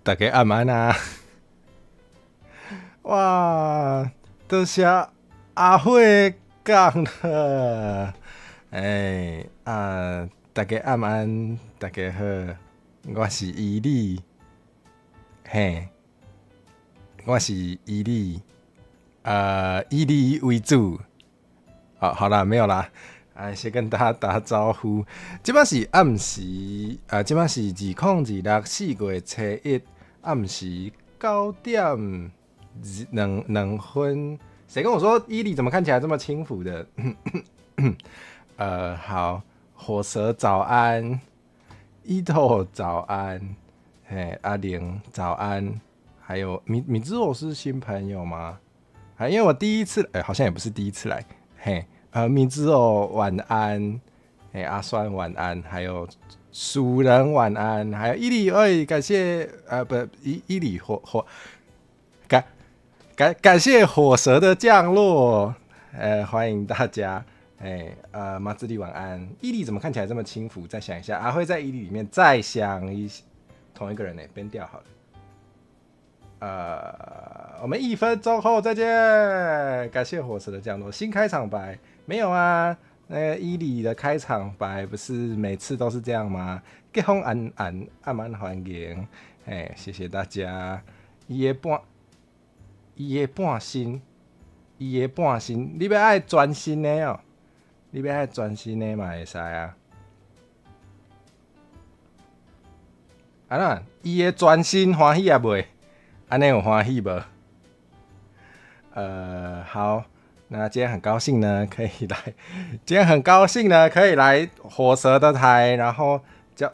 大家晚安啊！哇，多谢阿慧讲了。大家晚安，大家好，我是伊利，嘿，我是伊利，以利为主。好啦，没有啦。先跟大家打招呼。即摆是暗时，即摆是2026 4月初1暗时9点2分。谁跟我说伊犁怎么看起来这么轻浮的？好，火蛇早安，伊头早安，阿玲早安，还有米之我是新朋友吗？因为我第一次，好像也不是第一次来，米之哦晚安，阿酸晚安，还有蜀人晚安，还有伊犁，感谢伊犁感谢火蛇的降落，欢迎大家，马自立晚安，伊犁怎么看起来这么轻浮？再想一下，会在伊犁里面再想一同一个人编掉好了。我们1分钟后再见。感谢火蛇的降落。新开场白没有啊？伊犁的开场白不是每次都是这样吗？结婚安欢迎，谢谢大家。伊的半身，你要爱专心的哦，你要爱专心的嘛会使啊。伊的专心欢喜啊未？安内有欢喜不？好，那今天很高兴呢，可以来火蛇的台，然后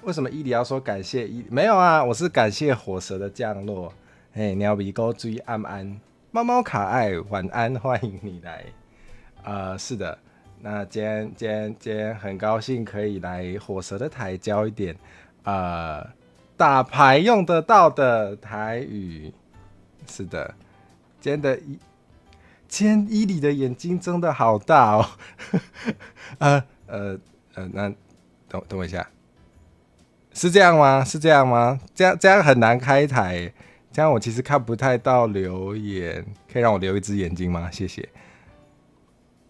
为什么伊犁要说感谢伊犁？没有啊，我是感谢火蛇的降落。鸟鼻沟追安安，猫猫可爱晚安，欢迎你来。是的，那今天很高兴可以来火蛇的台教一点打牌用得到的台语。是的，今天伊犁的眼睛真的好大哦。那等我一下，是这样吗？这样很难开台，这样我其实看不太到留言，可以让我留一只眼睛吗？谢谢。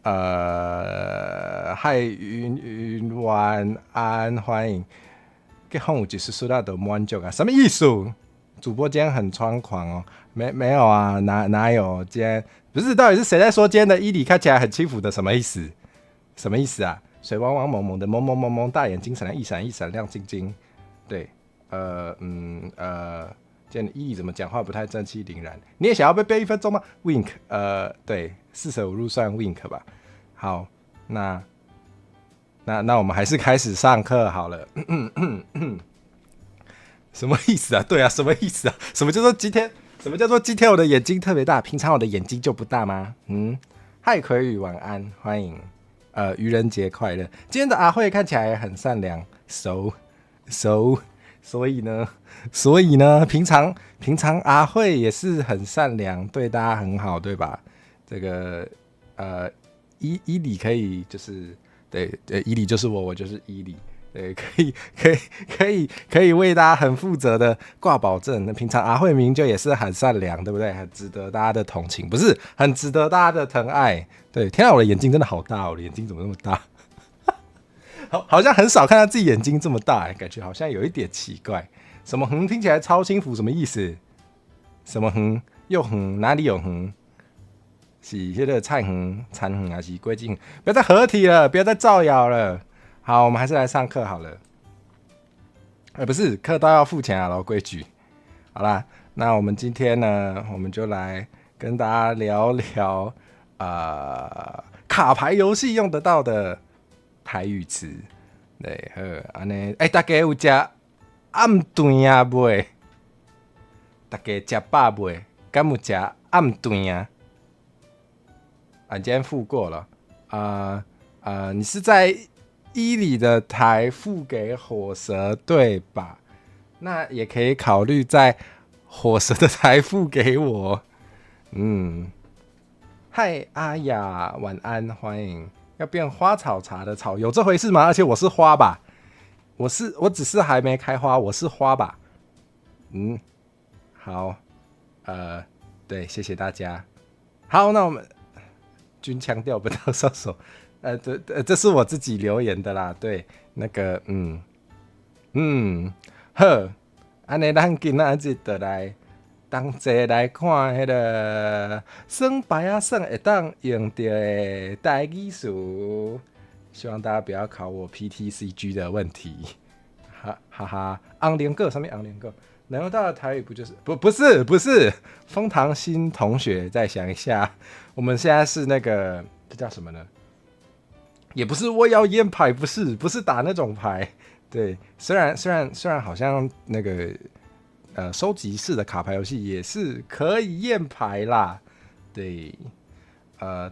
嗨云晚安，欢迎。结婚有一丝丝的满足啊？什么意思？主播今天很猖狂哦？没有啊，哪有？今天不是，到底是谁在说今天的伊犁看起来很轻浮的？什么意思？什么意思啊？水汪汪蒙蒙的蒙蒙蒙蒙，大眼睛闪亮一闪一闪亮晶晶。对，今天的伊犁怎么讲话不太正气凛然？你也想要被背1分钟吗 ？Wink，对，4舍5入算 Wink 吧。好，那我们还是开始上课好了。什么意思啊？对啊，什么意思啊？什么叫做今天我的眼睛特别大？平常我的眼睛就不大吗？嗨，葵宇晚安，欢迎。愚人节快乐。今天的阿慧看起来很善良，所以呢，平常阿慧也是很善良，对大家很好，对吧？这个伊犁可以就是对，伊犁就是我就是伊犁。对，可以为大家很负责的挂保证。那平常阿慧明就也是很善良，对不对？很值得大家的同情，不是很值得大家的疼爱。对，天啊，我的眼睛真的好大，我的眼睛怎么那么大？好像很少看到自己眼睛这么大，感觉好像有一点奇怪。什么横听起来超轻浮，什么意思？什么横又横？哪里有横？是那个菜横、残横还是龟茎？不要再合体了，不要再造谣了。好，我们还是来上课好了。不是，课都要付钱啊，老规矩。好啦，那我们今天呢，我们就来跟大家聊聊卡牌游戏用得到的台语词。对，好，安尼，大家有吃暗顿啊未？大家吃饱未？敢有吃暗顿啊？今天付过了。你是在伊犁的台付给火蛇对吧？那也可以考虑在火蛇的台付给我。嗨阿雅，晚安，欢迎。要变花草茶的草，有这回事吗？而且我是花吧？我只是还没开花，我是花吧？好，对，谢谢大家。好，那我们均腔调不到射手，这是我自己留言的啦。对，那个，好，安尼咱今仔日就来同齐来看迄个算牌啊算会当用到的台语词。希望大家不要考我 PTCG 的问题。哈哈，昂连个上面昂连个，南邮大的台语不就是不是枫糖新同学，再想一下，我们现在是那个这叫什么呢？也不是我要验牌，不是打那种牌。对，虽然好像那个收集式的卡牌游戏也是可以验牌啦。对，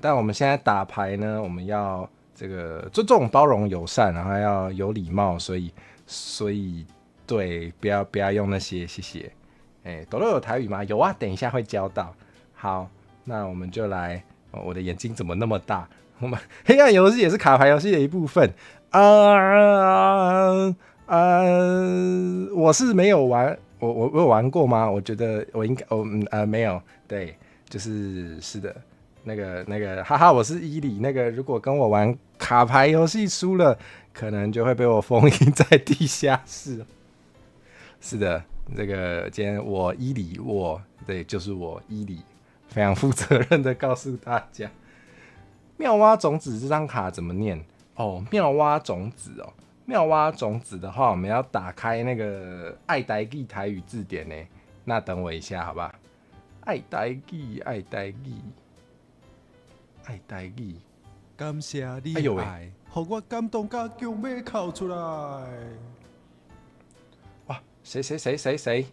但我们现在打牌呢，我们要这个尊重、包容、友善，然后要有礼貌，所以对，不要用那些，谢谢。抖乐有台语吗？有啊，等一下会教到。好，那我们就来。我的眼睛怎么那么大？我们黑暗游戏也是卡牌游戏的一部分。我是没有玩，我有玩过吗？我觉得我应该，没有。对，是的。那个，哈哈，我是伊里。那个，如果跟我玩卡牌游戏输了，可能就会被我封印在地下室。是的，这个今天我伊里，对，就是我伊里，非常负责任的告诉大家，妙蛙种子这张卡怎么念？妙蛙种子哦，妙蛙种子的话，我们要打开那个爱台语台语字典呢。那等我一下，好吧？爱台语。感谢你的爱，让我感动甲强要哭出来。哇，谁？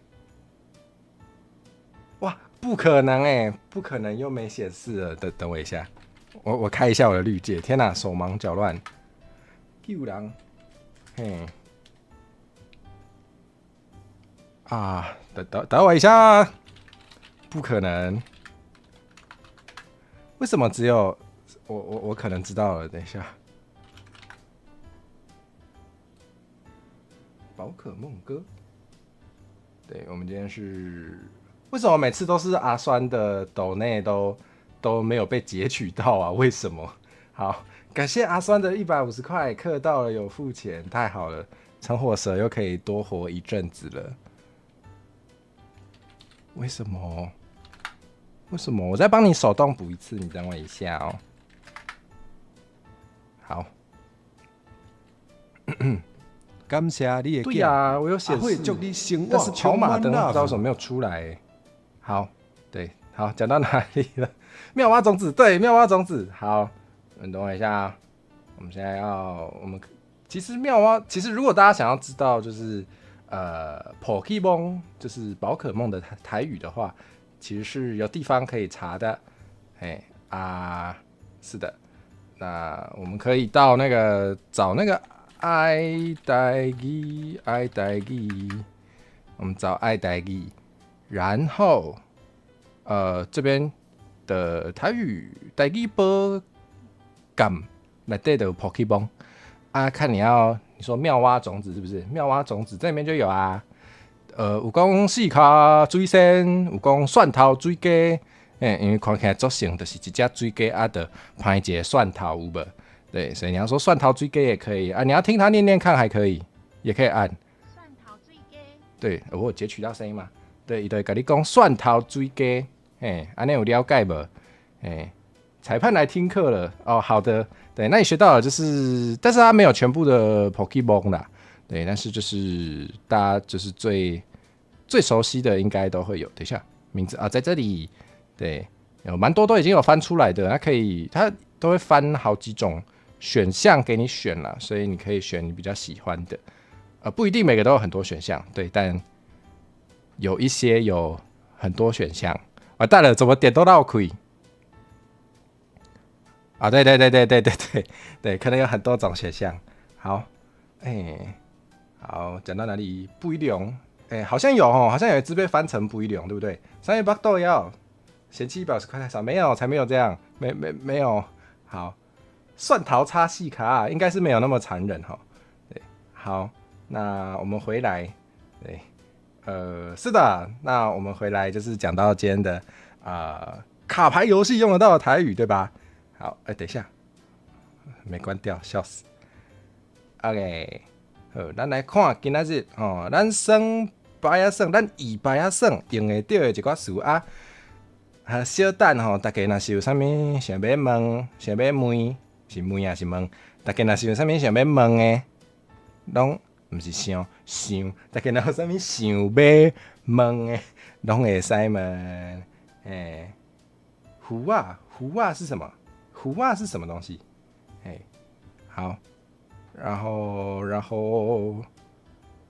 哇，不可能不可能又没显示了。等我一下，我开一下我的滤界。天哪，手忙脚乱。救人，嘿，等我一下，不可能。为什么只有我可能知道了？等一下，宝可梦歌。对，我们今天是为什么每次都是阿酸的抖内都没有被截取到啊？为什么？好，感谢阿酸的150块，氪到了有付钱，太好了，成火蛇又可以多活一阵子了。为什么？我再帮你手动补一次，你等我一下哦。好，感谢你的。对啊，我有显示，但是跑马灯不知道为什么没有出来。好，对，好，讲到哪里了？妙蛙种子，对，妙蛙种子。好，你等我一下啊。我们现在其实如果大家想要知道就是Pokemon 就是宝可梦的台语的话，其实是有地方可以查的。是的，那我们可以到那个找那个爱台语，我们找爱台语，然后这边的台语波感内底的 Pokemon 看你说妙蛙种子是不是？妙蛙种子这里面就有啊，有讲四卡水仙，有讲蒜头水鸡，因为看起来作成就是一只水鸡的拍一个蒜头有无？对，所以你要说蒜头水鸡也可以啊，你要听他念念看还可以，也可以按蒜头水鸡。对，我有截取到声音嘛？对，伊就会跟你讲蒜头水鸡，安尼有了解无？裁判来听课了哦，好的，对，那你学到了，但是他没有全部的 Pokemon 啦，对，但是就是大家就是最熟悉的应该都会有。等一下，名字在这里，对，有蛮多都已经有翻出来的，它都会翻好几种选项给你选啦，所以你可以选你比较喜欢的，不一定每个都有很多选项，对，但有一些有很多选项。完蛋了，怎么点都绕亏？对，可能有很多种选项。好，好，讲到哪里？不一定，好像有一只被翻成不一定，对不对？3月8豆要嫌弃150块太少，没有，才没有这样，没有。好，蒜头插细卡应该是没有那么残忍哈。对，好，那我们回来，对，是的，那我们回来就是讲到今天的卡牌游戏用得到的台语，对吧？好，等一下，没关掉，笑死。OK， 好，咱来看今仔日哦，咱算牌啊算，咱二牌啊算，用会到的一寡词啊。小等吼，大家若是有啥物想要问、想要问，是问还是问？大家若是有啥物想要问的，拢毋是想，大家若有啥物想要问的，拢会使问。胡啊是什么？胡啊是什么东西？好，然后，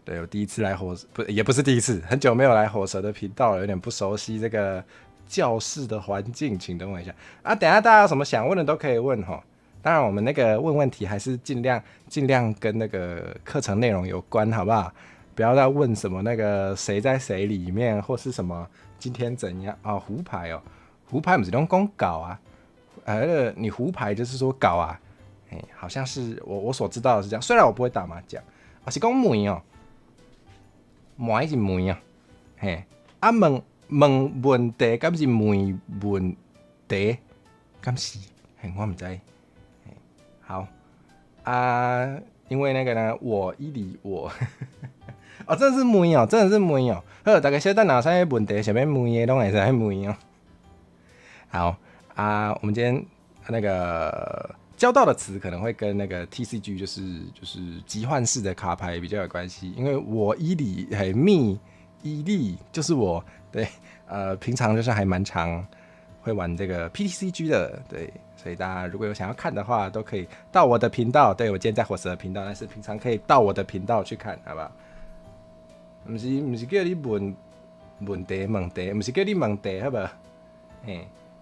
对我第一次来火蛇，也不是第一次，很久没有来火蛇的频道了，有点不熟悉这个教室的环境，请等我一下啊！等一下大家有什么想问的都可以问哈。当然，我们那个问问题还是尽量跟那个课程内容有关，好不好？不要再问什么那个谁在谁里面，或是什么今天怎样啊？胡牌哦，胡牌不是用公搞啊？你胡牌就是说搞啊？好像是我所知道的是这样。虽然我不会打麻将，是讲问哦，问是问啊，问问题，敢是问题，敢是？我唔知。好啊，因为那个呢，我一理我，哦，真的是问哦，真的是问哦。好，大家小等哪啥问题想要问的，拢会使问哦。好啊，我们今天那个教到的词可能会跟那个 TCG 就是集换式的卡牌比较有关系，因为我一理me一理就是我，对，平常就是还蛮常会玩这个 PTCG 的，对，所以大家如果有想要看的话，都可以到我的频道，对，我今天在火蛇的频道，但是平常可以到我的频道去看，好不好？不是叫你问题，不是叫你问题，好不好？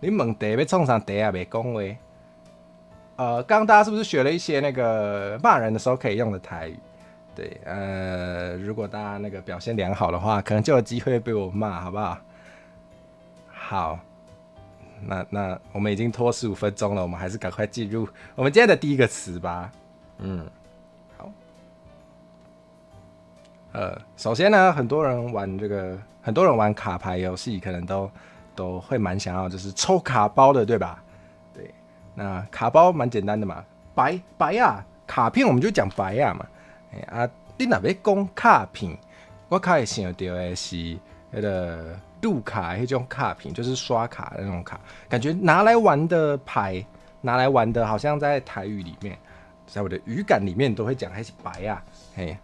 你问题要创啥题啊？没讲话。刚刚大家是不是学了一些那个骂人的时候可以用的台语？对，如果大家那个表现良好的话，可能就有机会被我骂，好不好？好，那我们已经拖15分钟了，我们还是赶快进入我们今天的第一个词吧。好，首先呢，很多人玩卡牌游戏，可能都会蛮想要就是抽卡包的，对吧？对，那卡包蛮简单的嘛，白啊，卡片我们就讲白啊嘛。你若要讲卡片，我较会想到的是那个路卡那种卡片，就是刷卡的那种卡，感觉拿来玩的牌，拿来玩的好像在台语里面，在我的语感里面都会讲还是白啊。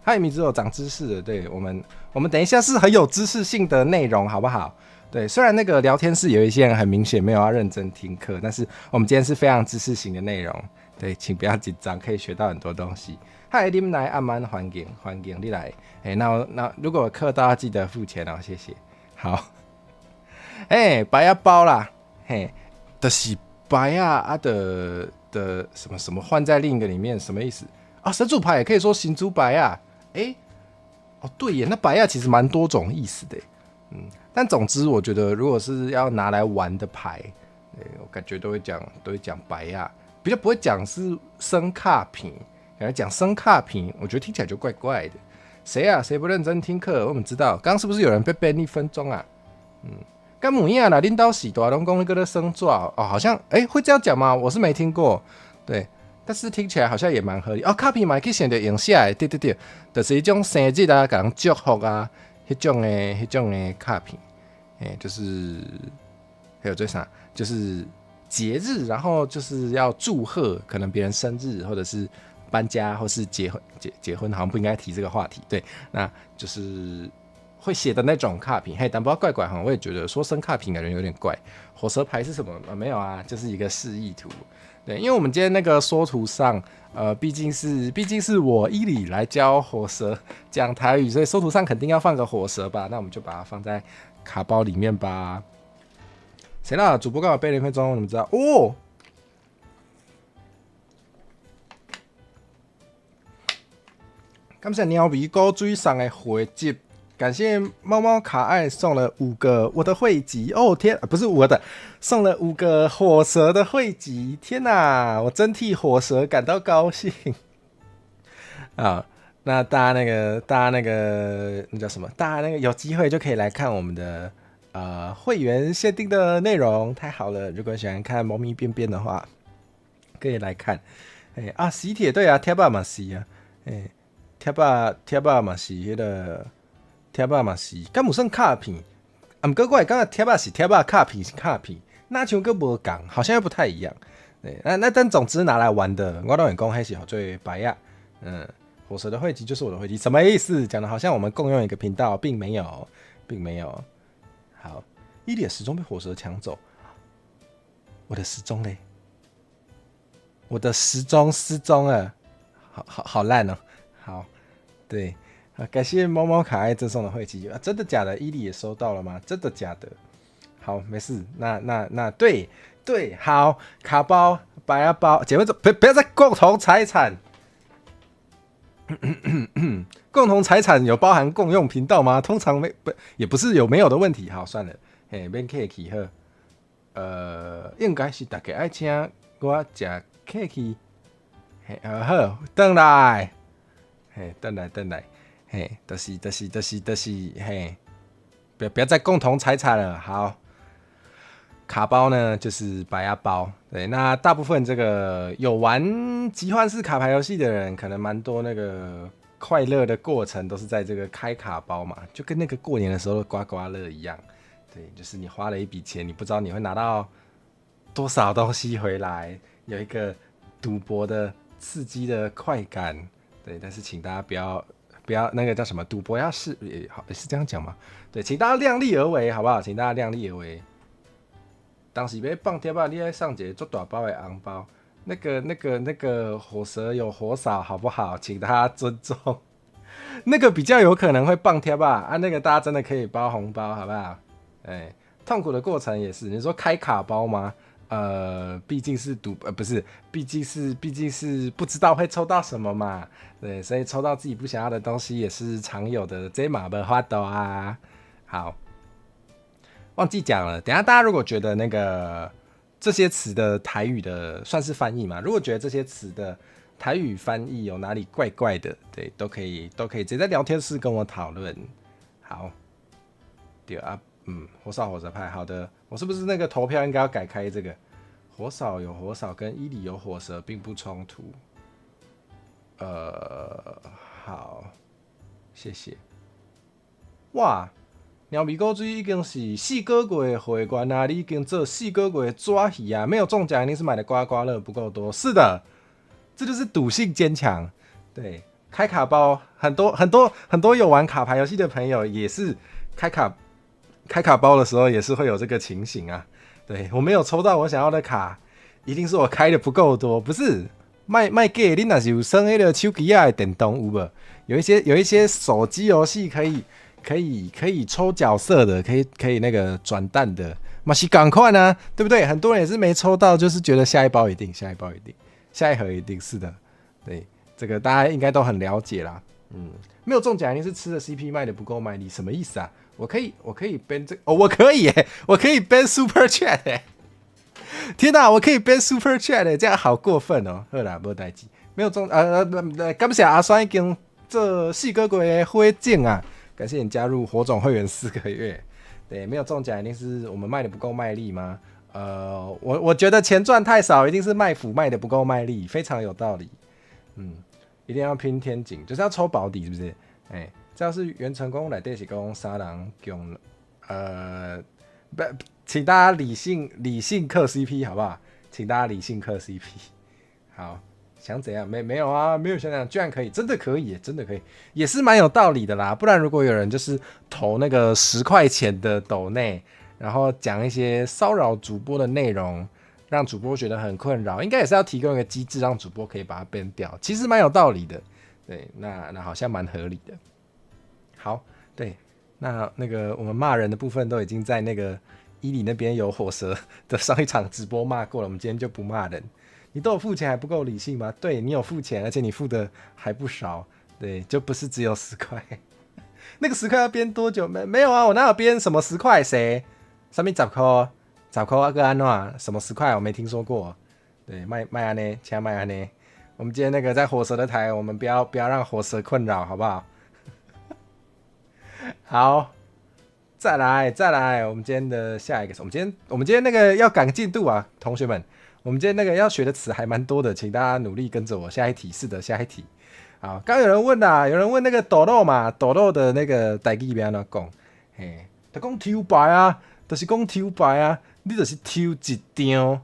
还有名字有长知识的，对，我们等一下是很有知识性的内容，好不好？对，虽然那个聊天室有一些人很明显没有要认真听课，但是我们今天是非常知识型的内容，对，请不要紧张，可以学到很多东西。嗨，你们来按慢环境你来，那如果课都要记得付钱哦，谢谢。好，白啊包啦，就是白啊的什么换在另一个里面什么意思啊？神主牌也可以说行主白啊，对耶，那白啊其实蛮多种意思的，但总之我觉得如果是要拿来玩的牌，我感觉都会讲白啊，比较不会讲是生卡品。感觉讲生卡品，我觉得听起来就怪怪的。谁不认真听课？我们知道，刚刚是不是有人被 ban 1分钟啊？干母样啦，领导喜多龙公那个生爪哦，好像会这样讲吗？我是没听过，对，但是听起来好像也蛮合理哦。卡片嘛可以选择用下来，对，就是一种生日啊，给人祝福啊，那种的卡片，就是还有这啥，就是节日，然后就是要祝贺，可能别人生日或者是搬家或是结婚好像不应该提这个话题，对，那就是会写的那种卡片，但不知道怪怪哈，我也觉得说生卡片感觉有点怪。火蛇牌是什么？没有啊，就是一个示意图，对，因为我们今天那个说图上，毕竟是我伊里来教火蛇讲台语，所以说图上肯定要放个火蛇吧，那我们就把它放在卡包里面吧。谁啦？主播刚好背了1分钟，你们知道哦？感谢鸟鼻高追上的回击，感谢猫猫卡爱送了5个我的汇集哦天，不是我的，送了5个火蛇的汇集，天哪，我真替火蛇感到高兴啊！那大家那个那叫什么？大家那个有机会就可以来看我们的会员限定的内容，太好了！如果喜欢看猫咪便便的话，可以来看。喜帖对啊，贴吧嘛是啊，贴吧嘛是迄个贴吧嘛是，敢有算卡片？啊，毋过我会感觉贴吧是贴吧，卡片是卡片，那像个无共，好像又不太一样。对，那但总之拿来玩的，我都会讲迄是最白呀。火蛇的汇集就是我的汇集，什么意思？讲的好像我们共用一个频道，并没有，并没有。好，伊里的时钟被火蛇抢走，我的时钟嘞？我的时钟失踪了，好烂哦。好，对，感谢猫猫可爱赠送的汇集啊，真的假的？伊里也收到了吗？真的假的？好，没事。那对，好，卡包、白鸭包，姐妹们不要再共同财产。共同财产有包含共用频道吗？通常也不是有没有的问题。好，算了，免客气好。应该是大家爱请我吃客气。好，回来，回来，就是不要再共同财产了。好。卡包呢，就是白鸭包。对，那大部分这个有玩集幻式卡牌游戏的人，可能蛮多那个快乐的过程都是在这个开卡包嘛，就跟那个过年的时候的刮刮乐一样。对，就是你花了一笔钱，你不知道你会拿到多少东西回来，有一个赌博的刺激的快感。对，但是请大家不要那个叫什么，赌博要是这样讲吗？对，请大家量力而为，好不好？请大家量力而为。当时要放贴吧，你要上一个做大包的红包，那个火蛇有火扫，好不好？请大家尊重。那个比较有可能会放贴吧啊，那个大家真的可以包红包，好不好？痛苦的过程也是。你说开卡包吗？毕竟是不是，毕竟是不知道会抽到什么嘛。对，所以抽到自己不想要的东西也是常有的，这嘛没法度啊。好。忘记讲了，等一下大家如果觉得那个这些词的台语的算是翻译嘛，如果觉得这些词的台语翻译有哪里怪怪的，对，都可以直接在聊天室跟我讨论。好，对啊，火扫火蛇派，好的，我是不是那个投票应该要改开这个？火扫有火扫跟伊里有火蛇并不冲突。好，谢谢。哇！鸟米狗水已经是4个月的会员啊，你已经做4个月抓鱼啊，没有中奖一定是买的刮刮乐不够多。是的，这就是赌性坚强。对，开卡包很多有玩卡牌游戏的朋友也是开卡包的时候也是会有这个情形啊。对，我没有抽到我想要的卡，一定是我开的不够多，不是卖假。你若是有耍迄个手机的电动有无？有一些手机游戏可以抽角色的，可以那个转蛋的，嘛是赶快呢，对不对？很多人也是没抽到，就是觉得下一包一定，下一盒一定是的。对，这个大家应该都很了解啦。没有中奖一定是吃的 CP 卖的不够卖力，什么意思啊？我可以 ban 这我可以耶，我可以 ban Super Chat 耶！天哪，我可以 ban Super Chat 耶，这样好过分哦！好啦，没代志，没有中感谢阿酸已经这4个月的火警啊！感谢你加入火种会员4个月。对，没有中奖一定是我们卖的不够卖力吗？我觉得钱赚太少，一定是卖腐卖的不够卖力，非常有道理。一定要拼天井，就是要抽保底，是不是？这样是元成功来对是讲三人共不，请大家理性嗑 CP 好不好？请大家理性嗑 CP。好。想怎样？没有啊，没有想讲，居然可以，真的可以，真的可以，也是蛮有道理的啦。不然如果有人就是投那个10块钱的斗内，然后讲一些骚扰主播的内容，让主播觉得很困扰，应该也是要提供一个机制，让主播可以把它 ban 掉。其实蛮有道理的，对，那好像蛮合理的。好，对，那个我们骂人的部分都已经在那个伊里那边有火蛇的上一场直播骂过了，我们今天就不骂人。你都有付钱还不够理性吗？对，你有付钱，而且你付的还不少，对，就不是只有10块。那个10块要编多久？没有啊，我哪有编什么10块？谁？上面10块啊个安怎？什么10块？我没听说过。对，卖安呢，请卖安呢。我们今天那个在火蛇的台，我们不要让火蛇困扰，好不好？好，再来，我们今天的下一个，我们今天那个要赶进度啊，同学们，我们今天那个要学的词还蛮多的，请大家努力跟着我。下一题，是的，下一题。好，刚有人问啦，有人问那个豆豆嘛，豆豆的那个台语要安怎讲？嘿，就讲抽牌啊，就是讲抽牌啊，你就是抽一张，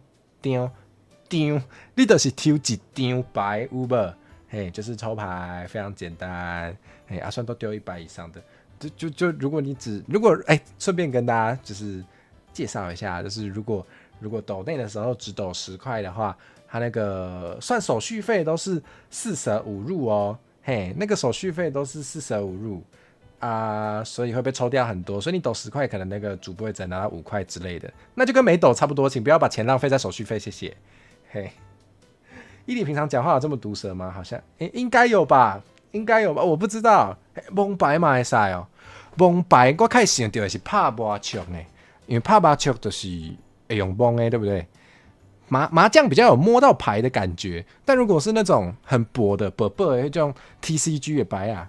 你就是抽一张牌，有无？嘿，就是抽牌，非常简单。嘿，阿算都丢100以上的。就如果顺便跟大家就是介绍一下，就是如果抖内的时候只抖10块的话，它那个算手续费都是4舍5入哦，嘿，那个手续费都是4舍5入啊，所以会被抽掉很多，所以你抖10块，可能那个主播会只拿到5块之类的，那就跟没抖差不多，请不要把钱浪费在手续费，谢谢。嘿，伊里平常讲话有这么毒舌吗？好像应该有吧，我不知道。蒙牌嘛会使哦。蒙牌我开始想到的是拍麻将呢，因为拍麻将就是会用蒙的，对不对？麻将比较有摸到牌的感觉，但如果是那种很薄的的那种 TCG 的牌啊，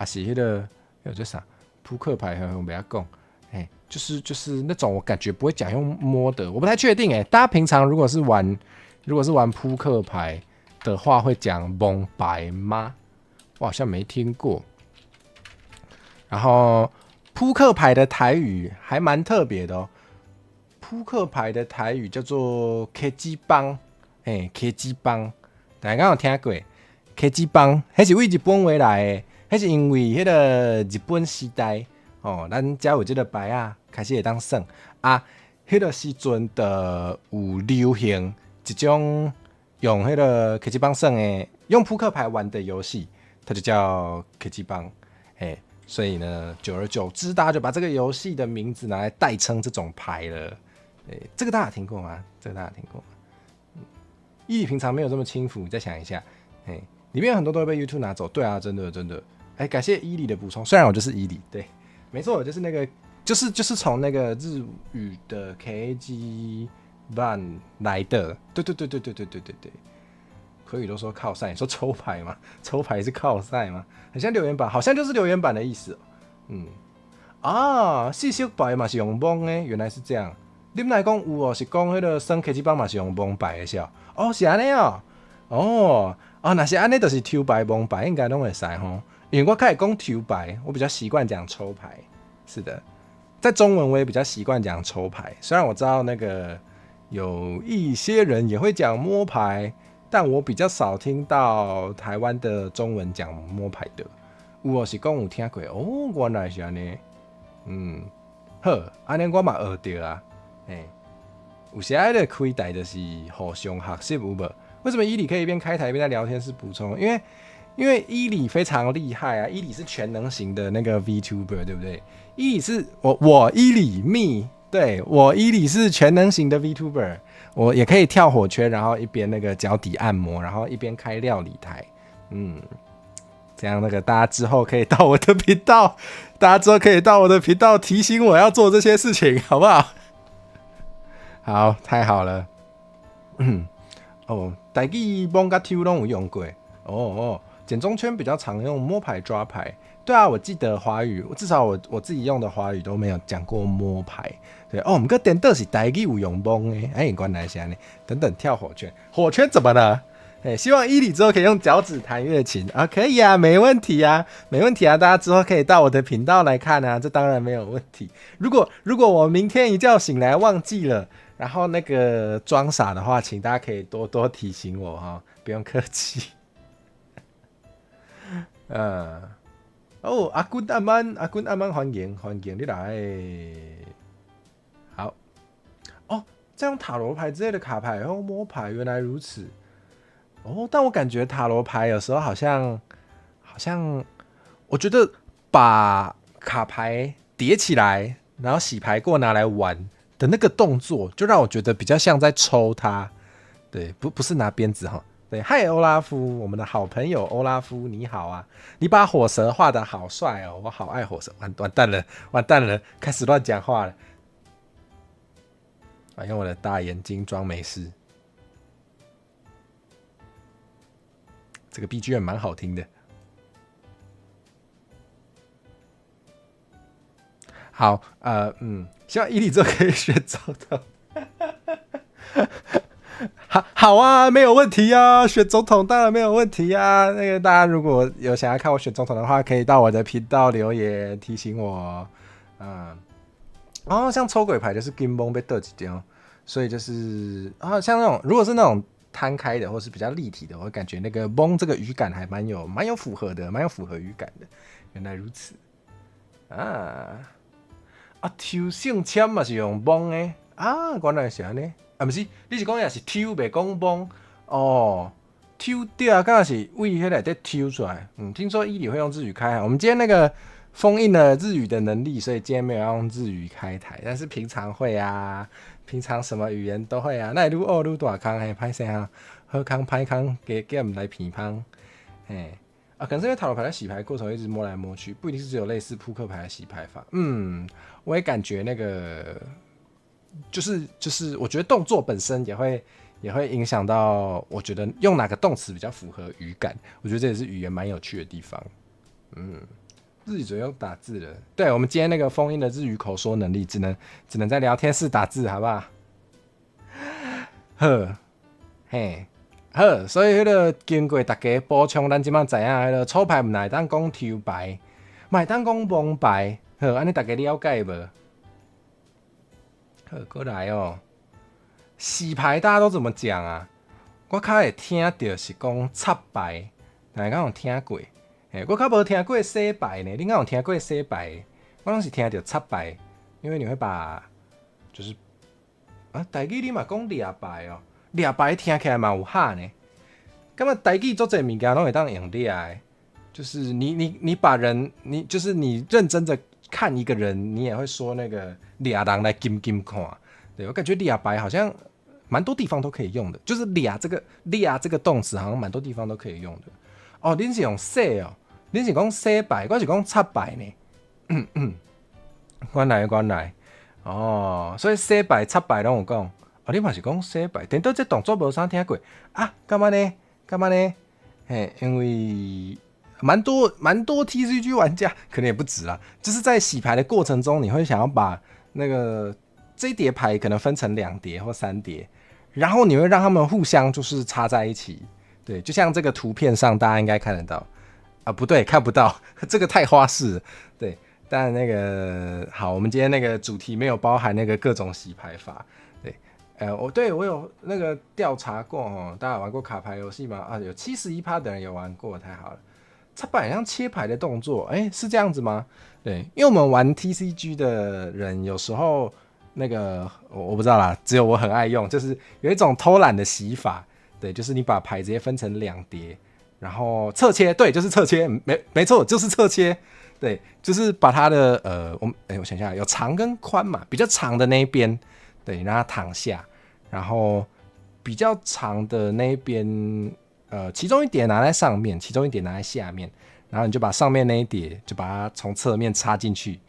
是那个叫啥扑克牌，我不要讲，就是那种我感觉不会讲用摸的，我不太确定大家平常如果是玩扑克牌的话，会讲蒙牌吗？我好像没听过。然后扑克牌的台语还蛮特别的哦。扑克牌的台语叫做 K 基邦，K 基邦，大家有听过 K 基邦？那是为日本回来的，那是因为迄个日本时代哦，咱才有这个牌啊，开始会当算啊。迄个时阵的有流行一种用迄个 K 基邦算的，用扑克牌玩的游戏，它就叫 K 基邦，所以呢，久而久之，大家就把这个游戏的名字拿来代称这种牌了。这个大家听过吗？伊里平常没有这么轻浮，你再想一下，里面有很多都会被 YouTube 拿走。对啊，真的。感谢伊里的补充。虽然我就是伊里，对，没错，我就是那个，就是从那个日语的 KG Van 来的。对。口语都说靠赛，你说抽牌吗？抽牌是靠赛吗？很像留言板，好像就是留言板的意思。四色牌嘛是用蒙的，原来是这样。你们来讲有哦，是讲迄个算科技棒嘛是用蒙牌的是哦，是安尼哦，那是安尼就是抽牌蒙牌应该都会使吼。因为我开始讲抽牌，我比较习惯讲抽牌。是的，在中文我也比较习惯讲抽牌，虽然我知道那个有一些人也会讲摸牌。但我比较少听到台湾的中文讲摸牌的，有是讲有听过哦，原来是安尼，好，安尼我嘛学到啊，有时爱的开台就是互相学习，有无？为什么伊里可以一边开台一边在聊天？是补充，因为伊里非常厉害啊，伊里是全能型的那个 VTuber， 对不对？伊里是我伊里 me， 对我伊里是全能型的 VTuber。我也可以跳火圈，然后一边那个脚底按摩，然后一边开料理台，这样那个大家之后可以到我的频道，提醒我要做这些事情，好不好？好，太好了。台语摸跟抽都有用过。简中圈比较常用摸牌抓牌。对啊，我记得华语，至少我自己用的华语都没有讲过摸牌。对我们个电脑是台语有用摸的，原来是这样。等等跳火圈，火圈怎么了？希望伊里之后可以用脚趾弹乐琴啊，可以啊，没问题啊，大家之后可以到我的频道来看啊，这当然没有问题。如果我明天一觉醒来忘记了，然后那个装傻的话，请大家可以多多提醒我哈，不用客气。阿君阿曼，欢迎你来。好，这样塔罗牌之类的卡牌摸牌，原来如此。但我感觉塔罗牌有时候好像，我觉得把卡牌叠起来，然后洗牌过拿来玩的那个动作，就让我觉得比较像在抽它。对，不是拿鞭子哈。对，嗨，欧拉夫，我们的好朋友欧拉夫，你好啊！你把火蛇画得好帅哦，我好爱火蛇。完蛋了，开始乱讲话了。用我的大眼睛装没事。这个 BGM 蛮好听的。好，希望伊里之后可以选总统。好啊，没有问题啊，选总统当然没有问题啊。那个大家如果有想要看我选总统的话，可以到我的频道留言提醒我。像抽鬼牌就是金崩被得几张，所以就是像那种如果是那种摊开的或是比较立体的，我感觉那个崩这个语感还蛮有符合的，蛮有符合语感的。原来如此抽性签嘛是用崩的原来是安尼不是，你是讲也是抽袂讲崩抽对啊，刚才是为迄内底抽出来。听说伊里会用日语开台，我们今天那个封印了日语的能力，所以今天没有用日语开台，但是平常会啊，平常什么语言都会啊。那愈学愈大康，歹势啊，好康歹康，给我们来评判，可能是因为塔罗牌在洗牌过程一直摸来摸去，不一定是只有类似扑克牌的洗牌法。我也感觉那个就是我觉得动作本身也会影响到，我觉得用哪个动词比较符合语感，我觉得这也是语言蛮有趣的地方。日语只用打字了，对，我们今天那个封印的日语口说能力，只能在聊天室打字，好不好？好，所以迄个经过大家补充，咱即摆知影迄个抽牌唔会当讲抽牌，嘛会当讲蒙牌。好，安尼大家了解无？好，过来洗牌大家都怎么讲啊？我较会听到是讲插牌，大家有听过？我较无听过洗牌呢。你敢有听过洗牌？我拢是听到插牌，因为你会把就是台语你嘛讲掠牌掠牌听起来嘛有哈呢。咁啊，台语做这物件拢会当用掠的，就是你把人，你就是你认真的看一个人，你也会说那个掠人来金金看。对，我感觉掠牌好像蛮多地方都可以用的，就是掠这个动词好像蛮多地方都可以用的。恁是用洗恁是讲洗牌，我是讲插牌呢。原来所以洗牌插牌拢有讲。你嘛是讲洗牌，但到这动作无啥听过干嘛呢？因为蛮多 TCG 玩家可能也不止啦，就是在洗牌的过程中，你会想要把那个这一叠牌可能分成2叠或3叠，然后你会让他们互相就是插在一起。对，就像这个图片上大家应该看得到不对，看不到，这个太花式了。对，但那个好，我们今天那个主题没有包含那个各种洗牌法。对，我有那个调查过大家有玩过卡牌游戏吗？有71%的人有玩过，太好了。插牌像切牌的动作，是这样子吗？对，因为我们玩 TCG 的人有时候那个我不知道啦，只有我很爱用，就是有一种偷懒的洗法，对，就是你把牌直接分成2叠，然后侧切，对，就是侧切，没错，就是侧切，对，就是把它的我想想，有长跟宽嘛，比较长的那一边，对，让它躺下。然后比较长的那一边，其中一叠拿在上面，其中一叠拿在下面，然后你就把上面那一叠就把它从侧面插进去，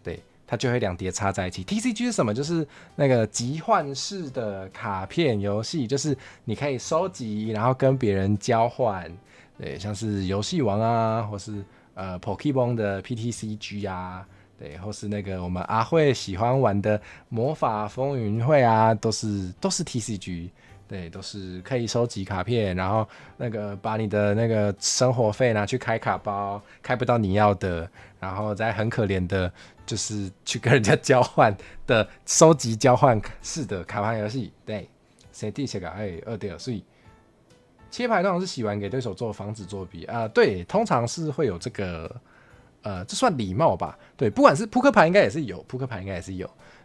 对，它就会2叠插在一起。TCG 是什么？就是那个集换式的卡片游戏，就是你可以收集，然后跟别人交换，对，像是游戏王啊，或是Pokemon 的 PTCG 啊。对，或是那个我们阿慧喜欢玩的魔法风云会啊，都是 TCG， 对，都是可以收集卡片，然后那个把你的那个生活费拿去开卡包，开不到你要的，然后再很可怜的，就是去跟人家交换的收集交换式的卡牌游戏。对，谁第写个2.2，所以切牌通常是洗完给对手做防止作弊对，通常是会有这个。这算礼貌吧？对，不管是扑克牌应该也是有，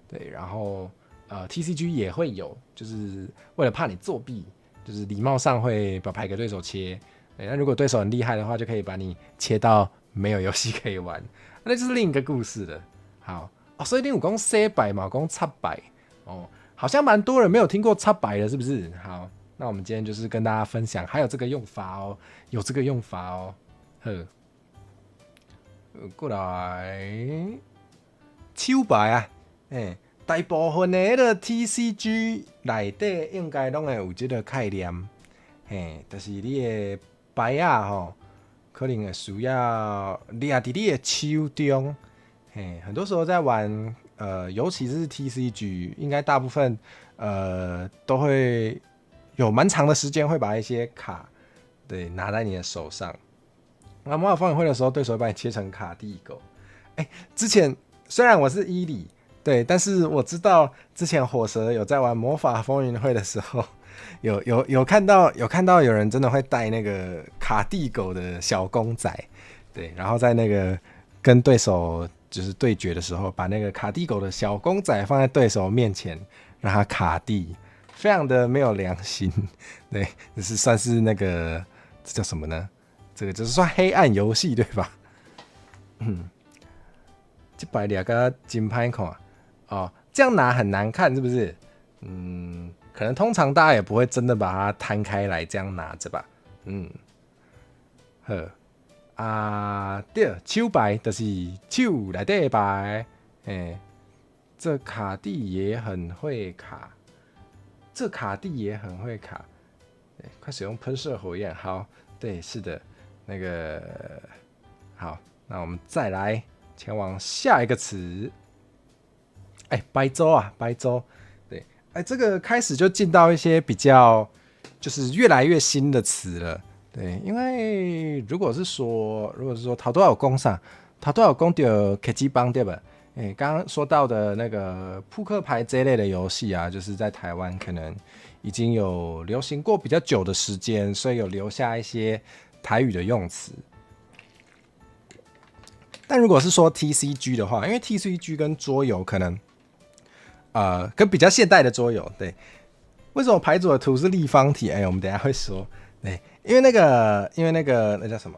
对，然后TCG 也会有，就是为了怕你作弊，就是礼貌上会把牌给对手切。那如果对手很厉害的话，就可以把你切到没有游戏可以玩，那就是另一个故事了。好所以你有讲洗牌嘛，讲插牌好像蛮多人没有听过插牌的，是不是？好，那我们今天就是跟大家分享，还有这个用法有这个用法过来手牌大部分的那个 TCG 内底应该拢会有这个概念，就是你的牌啊吼，可能会需要抓伫你的手中。嘿，很多时候在玩尤其是 TCG， 应该大部分都会有蛮长的时间会把一些卡对拿在你的手上。那魔法风云会的时候，对手会把你切成卡地狗。之前虽然我是伊里，对，但是我知道之前火蛇有在玩魔法风云会的时候，有看到有人真的会带那个卡地狗的小公仔，对，然后在那个跟对手就是对决的时候，把那个卡地狗的小公仔放在对手面前，让他卡地，非常的没有良心，对，就是算是那个这叫什么呢？这个就是算黑暗游戏对吧？这摆两个金牌款哦，这样拿很难看是不是？可能通常大家也不会真的把它摊开来这样拿着吧。对，手牌就是手内底的牌，这卡地也很会卡，这卡地也很会卡，快使用喷射火焰，好，对，是的，那个好，那我们再来。前往下一个词，白粥啊，白粥，对，这个开始就进到一些比较就是越来越新的词了，对，因为如果是说头多有讲啥，头多有讲到客机帮对吧？刚刚说到的那个扑克牌这一类的游戏啊，就是在台湾可能已经有流行过比较久的时间，所以有留下一些台语的用词。但如果是说 TCG 的话，因为 TCG 跟桌游可能，跟比较现代的桌游，对，为什么牌组的图是立方体？我们等一下会说，对，因为那个那叫什么？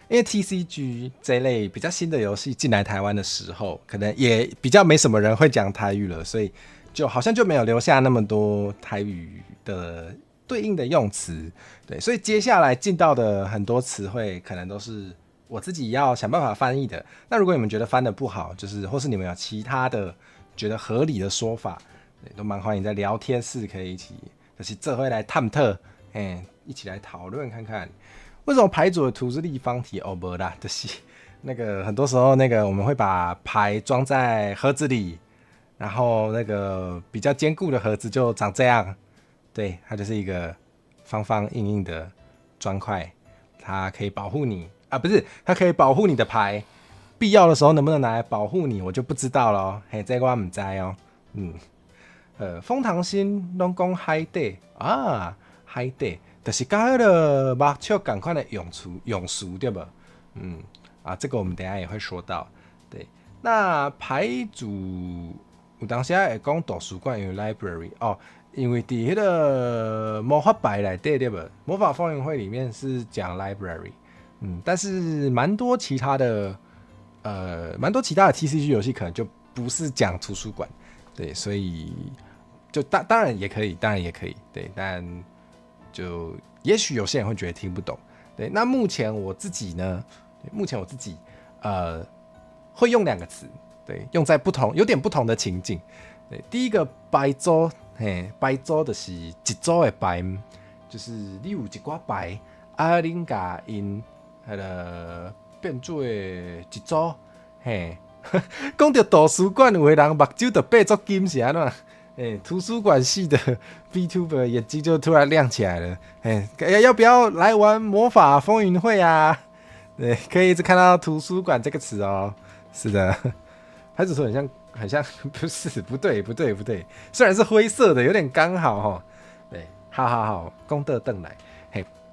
因为 TCG 这一类比较新的游戏进来台湾的时候，可能也比较没什么人会讲台语了，所以就好像就没有留下那么多台语的对应的用词，对，所以接下来进到的很多词汇可能都是我自己要想办法翻译的。那如果你们觉得翻得不好，就是或是你们有其他的觉得合理的说法，都蛮欢迎在聊天室可以一起，就是这会来探讨，一起来讨论看看为什么牌组的图是立方体。不啦，就是那个很多时候那个我们会把牌装在盒子里，然后那个比较坚固的盒子就长这样，对，它就是一个方方硬硬的砖块，它可以保护你。不是，它可以保护你的牌，必要的时候能不能拿来保护你，我就不知道了。这个我不知哦。风堂星拢讲海底啊，海底就是跟那个目睭同款的用词对吧？这个我们等一下也会说到。对，那牌组有当时会讲图书馆有 library 哦，因为在那个魔法牌内底对吧？魔法风云会里面是讲 library。但是蛮多其他的 TCG 游戏可能就不是讲图书馆，对，所以就当然也可以，对，但就也许有些人会觉得听不懂，对。那目前我自己会用两个词，对，用在有点不同的情境，对。第一个牌组，牌组就是一组的牌，就是你有一寡牌，恁甲因变做一组，讲到图书馆，有的人目睭就闭足金是安怎？图书馆系的 VTuber 眼睛就突然亮起来了。要不要来玩魔法风云会啊？对，可以一直看到图书馆这个词哦。是的，牌子图很像，不对，虽然是灰色的，有点刚好哈。对，好，公德邓来，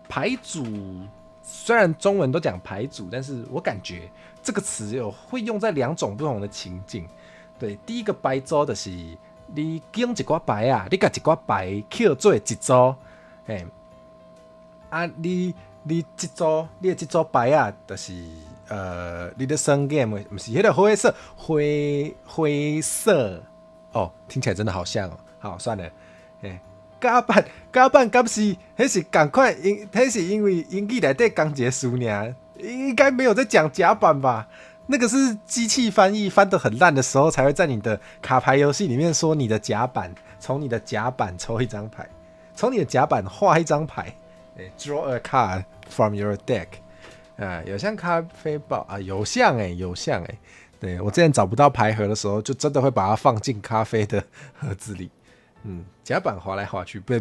牌组。虽然中文都讲牌组，但是我感觉这个词会用在两种不同的情境。对，第一个牌组就是你捡一寡牌啊，你把一寡牌捡做一组，你的这组牌啊，就是你的生 game 不是那个灰色哦，听起来真的好像哦。好，算了，甲板敢是，那是同款，那是因为英语内底讲一个词尔，应该没有在讲甲板吧？那个是机器翻译翻得很烂的时候，才会在你的卡牌游戏里面说你的甲板，从你的甲板抽一张牌，从你的甲板画一张牌， draw a card from your deck， 有像咖啡包啊，有像对，我之前找不到牌盒的时候，就真的会把它放进咖啡的盒子里，甲板滑来滑去，不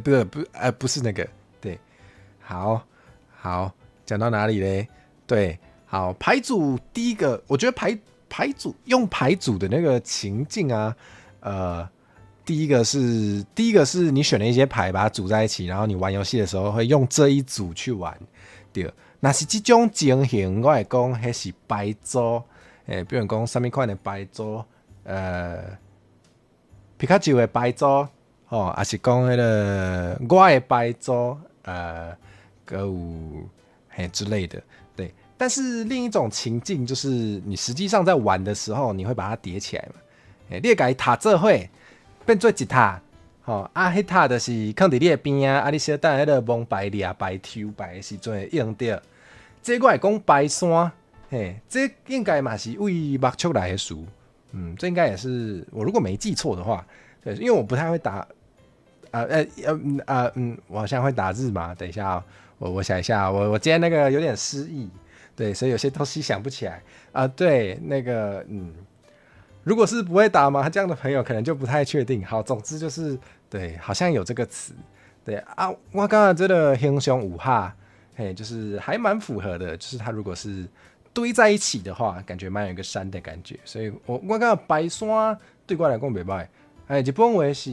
是那个，对，好，讲到哪里嘞？对，好，牌组第一个，我觉得牌组用牌组的那个情境啊，第一个是你选了一些牌，把它组在一起，然后你玩游戏的时候会用这一组去玩，对。那是这种情形，我会讲那是牌组，比如讲什么款的牌组，皮卡丘的牌组，还是讲那个我的牌组，之类的，对。但是另一种情境就是你实际上在玩的时候，你会把它叠起来嘛，你会把它塔做伙变做一塔。迄塔就是放伫你的边啊，你小等迄个蒙牌掠牌抽牌的时阵会用到。这我会讲牌山，这应该嘛是为目出来的事。这应该也是我如果没记错的话，对，因为我不太会打，我好像会打字嘛。等一下我想一下，我今天那个有点失忆，对，所以有些东西想不起来啊。对，那个如果是不会打麻将的朋友，可能就不太确定。好，总之就是对，好像有这个词。对啊，我刚刚这个英雄五哈，就是还蛮符合的。就是它如果是堆在一起的话，感觉蛮有一个山的感觉。所以我刚刚白山对我来讲袂歹。日本话是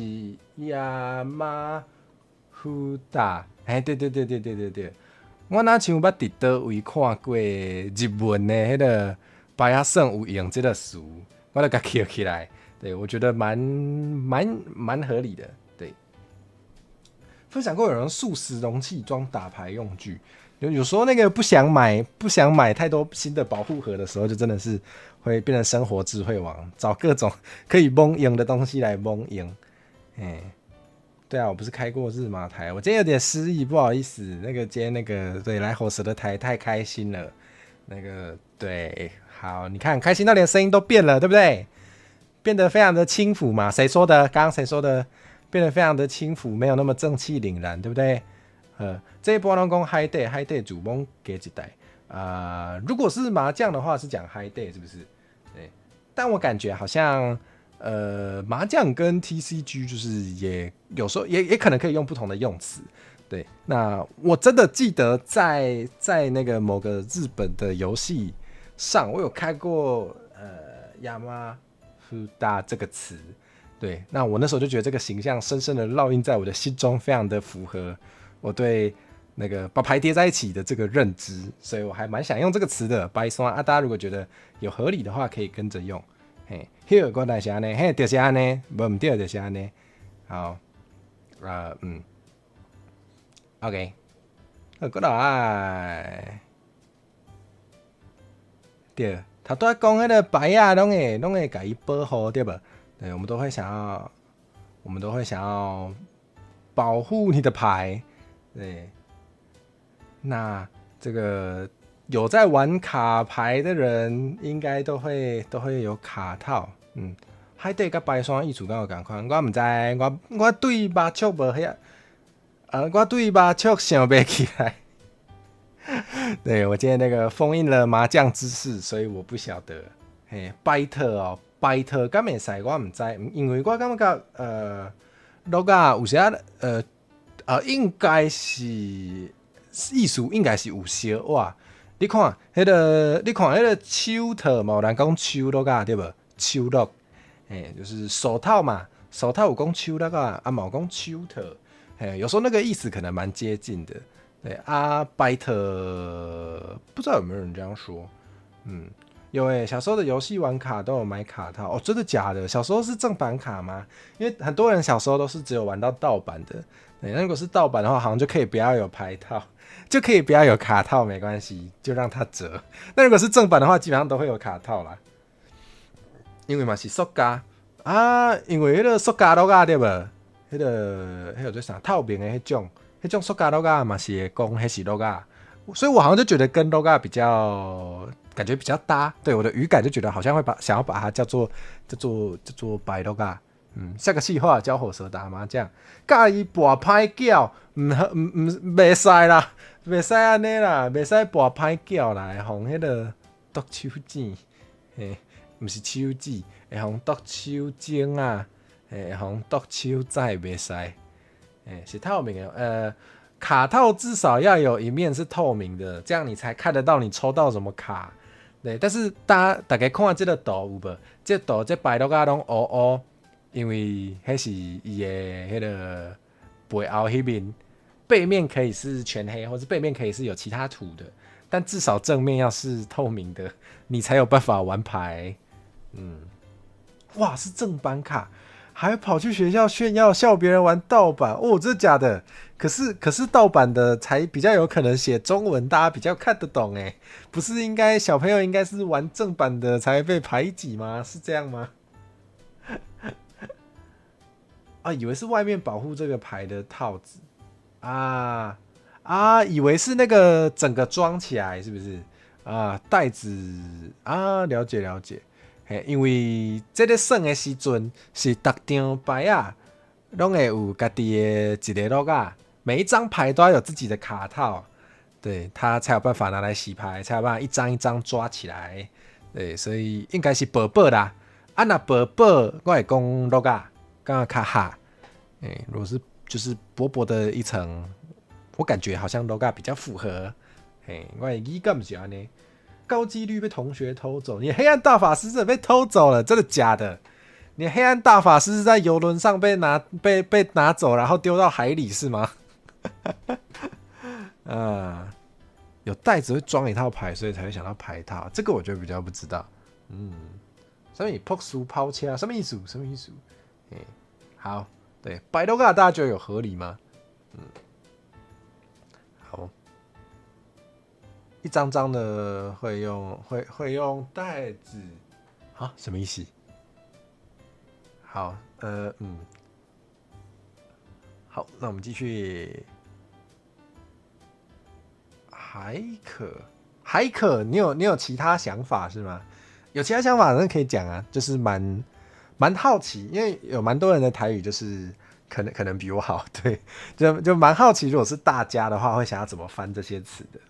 亚麻富达。对。我哪像捌伫倒位看过日文的迄个牌仔算有用这个词。我就给它记起来，对，我觉得蛮合理的。对，分享过有人素食容器装打牌用具，有时候那个不想买太多新的保护盒的时候，就真的是会变成生活智慧王，找各种可以蒙赢的东西来蒙赢。对啊，我不是开过日麻台，我今天有点失忆，不好意思。那个今天那个对来火蛇的台太开心了，那个对。好，你看开心到连声音都变了，对不对？变得非常的轻浮嘛？谁说的？刚刚谁说的？变得非常的轻浮，没有那么正气凛然，对不对？这一波人讲 high day 主攻给一代如果是麻将的话是讲 high day 是不是？对，但我感觉好像麻将跟 TCG 就是也有时候也可能可以用不同的用词。对，那我真的记得在那个某个日本的游戏上，我有开过亚麻富达这个词，对，那我那时候就觉得这个形象深深的烙印在我的心中，非常的符合我对那个把牌叠在一起的这个认知，所以我还蛮想用这个词的。白酸大家如果觉得有合理的话，可以跟着用。迄个我就是安尼，就是安尼，无唔对就是安尼。好，OK， 过来。对，他都在讲那个牌啊，拢会给伊保护，对吧？对，我们都会想要保护你的牌。对，那这个有在玩卡牌的人，应该都会有卡套。海底甲白山意思敢有同款？我唔知，我对目睭无遐，我对目睭想不起来。对，我今天那个封印了麻将知识，所以我不晓得。拜特拜特敢会使我唔知，因为我感觉log 有时应该是意思应该是有小哇。你看迄个手套嘛，有人讲手 log 对无？手 log， 就是手套嘛，手套有讲手 log 嘛有讲手套，有时候那个意思可能蛮接近的。对拜特不知道有没有人这样说？有小时候的游戏玩卡都有买卡套哦，真的假的？小时候是正版卡吗？因为很多人小时候都是只有玩到盗版的。对，那如果是盗版的话，好像就可以不要有牌套，就可以不要有卡套，没关系，就让它折。那如果是正版的话，基本上都会有卡套啦，因为嘛是塑胶因为那个塑胶logo对吧？那个叫啥透明的那种塑胶 logo 嘛是会讲那是 logo， 所以我好像就觉得跟 logo 比较感觉比较搭，对我的语感就觉得好像会想要把它叫做白 logo，下个细话教火蛇打麻将，介意博歹叫，袂使啦，袂使安尼啦，袂使博歹叫啦，会互迄个剁手指，毋是手指，会互剁手指啊，会互剁手仔袂使，是透明的，卡套至少要有一面是透明的，这样你才看得到你抽到什么卡。对，但是大家看这个图有无？这图这牌落啊拢乌乌，因为迄是伊的迄个背后迄面，背面可以是全黑，或是背面可以是有其他图的，但至少正面要是透明的，你才有办法玩牌。哇，是正版卡。还跑去学校炫耀，笑别人玩盗版哦，真的假的？可是盗版的才比较有可能写中文，大家比较看得懂哎，不是应该小朋友应该是玩正版的才会被排挤吗？是这样吗？啊，以为是外面保护这个牌的套子啊，以为是那个整个装起来是不是啊？袋子啊，了解了解。因为这个算的时阵是各张牌啊，拢会有家己的一个 logo 啊，每一张牌都要有自己的卡套，对，他才有办法拿来洗牌，才有办法一张一张抓起来，对，所以应该是薄薄啦。啊，那薄薄我会讲 logo， 刚刚卡哈，如果是就是薄薄的一层，我感觉好像 logo 比较符合，我的语感是安尼。高几率被同学偷走，你黑暗大法师真的被偷走了，真的假的？你黑暗大法师是在游轮上被拿走，然后丢到海里是吗？有袋子会装一套牌，所以才会想到牌套，这个我觉得比较不知道。什么朴素抛枪，什么意思？什么意思？好，对，白头卡大家觉得有合理吗？好。一张张的会用袋子啊？什么意思？好，好，那我们继续。海可，你有其他想法是吗？有其他想法那可以讲啊，就是蛮好奇，因为有蛮多人的台语就是可能比我好，对，就蛮好奇，如果是大家的话，会想要怎么翻这些词的？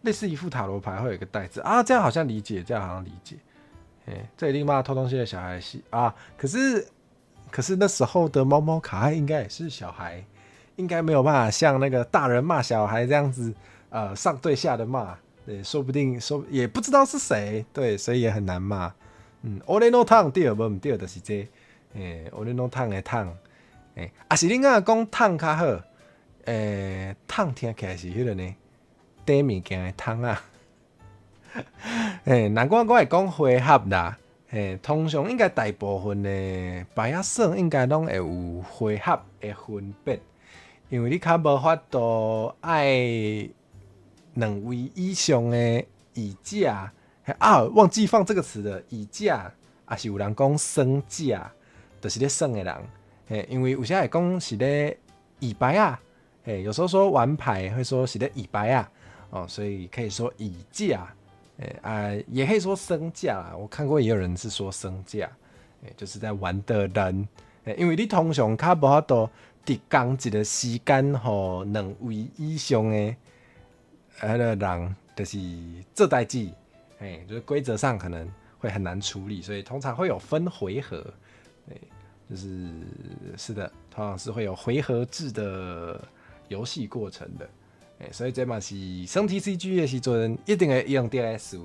类似一副塔罗牌会有一个袋子啊，这样好像理解，这一定骂偷东西的小孩是啊，可是那时候的猫猫卡应该也是小孩，应该没有办法像那个大人骂小孩这样子，上对下的骂，对，说不定也不知道是谁，对，所以也很难骂。我咧弄烫对无唔对就是这，我咧弄烫的烫，是恁啊讲烫较好，烫听起来是迄个呢。底物件的汤啊，难怪我会讲花盒啦，通常应该大部分的牌仔算应该拢会有花盒的分别，因为你较无法度爱两位以上的椅架啊，忘记放这个词了，椅架啊是有人讲算架，就是咧算的人，因为有些会讲是咧倚牌啊，有时候说玩牌会说是咧倚牌啊。所以可以说以价，也可以说身价啦。我看过也有人是说身价，就是在玩的人，因为你通常较无法度伫同一个时间互两位以上的迄个人，就是做代志，就是规则上可能会很难处理，所以通常会有分回合，是的，通常是会有回合制的游戏过程的。所以这嘛是算 TCG 的时阵一定会用到的词，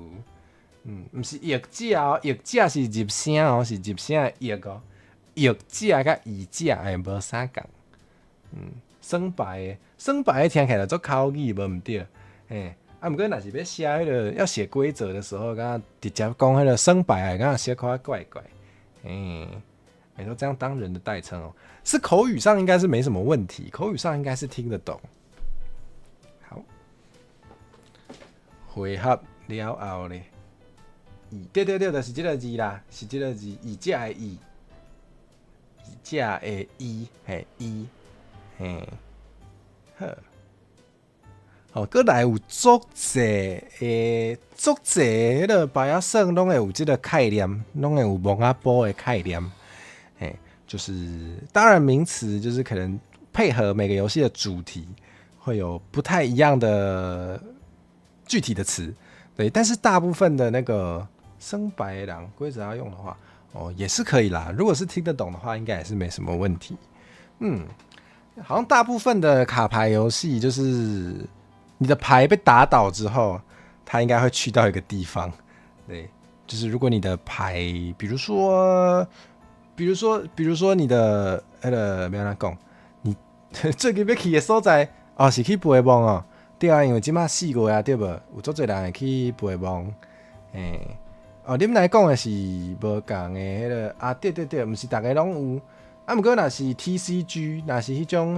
不是译价哦，译价是入声哦，是入声的译哦，译价甲译价无啥共，算牌听起来做口语无毋对，不过若是要写迄个要写规则的时候，刚刚直接讲迄个算牌，刚刚写块怪怪，没说这样当人的代称哦，是口语上应该是没什么问题，口语上应该是听得懂。回合了后咧，对，就是这个字啦，是这个字，以价的以，以价的以，好，过来有足济迄个牌仔算拢会有这个概念，拢会有蒙阿波的概念，就是当然名词就是可能配合每个游戏的主题会有不太一样的具体的词，对，但是大部分的那个生白狼规则要用的话，也是可以啦。如果是听得懂的话，应该也是没什么问题。好像大部分的卡牌游戏就是你的牌被打倒之后，它应该会去到一个地方，对，就是如果你的牌，比如说你的没有人讲，你最近要去的所在是去陪梦哦，对啊，因为即马4月啊，对无？有足侪人会去陪梦，你们来讲的是无共的对，不是大家拢有。不过那是 TCG， 那是迄种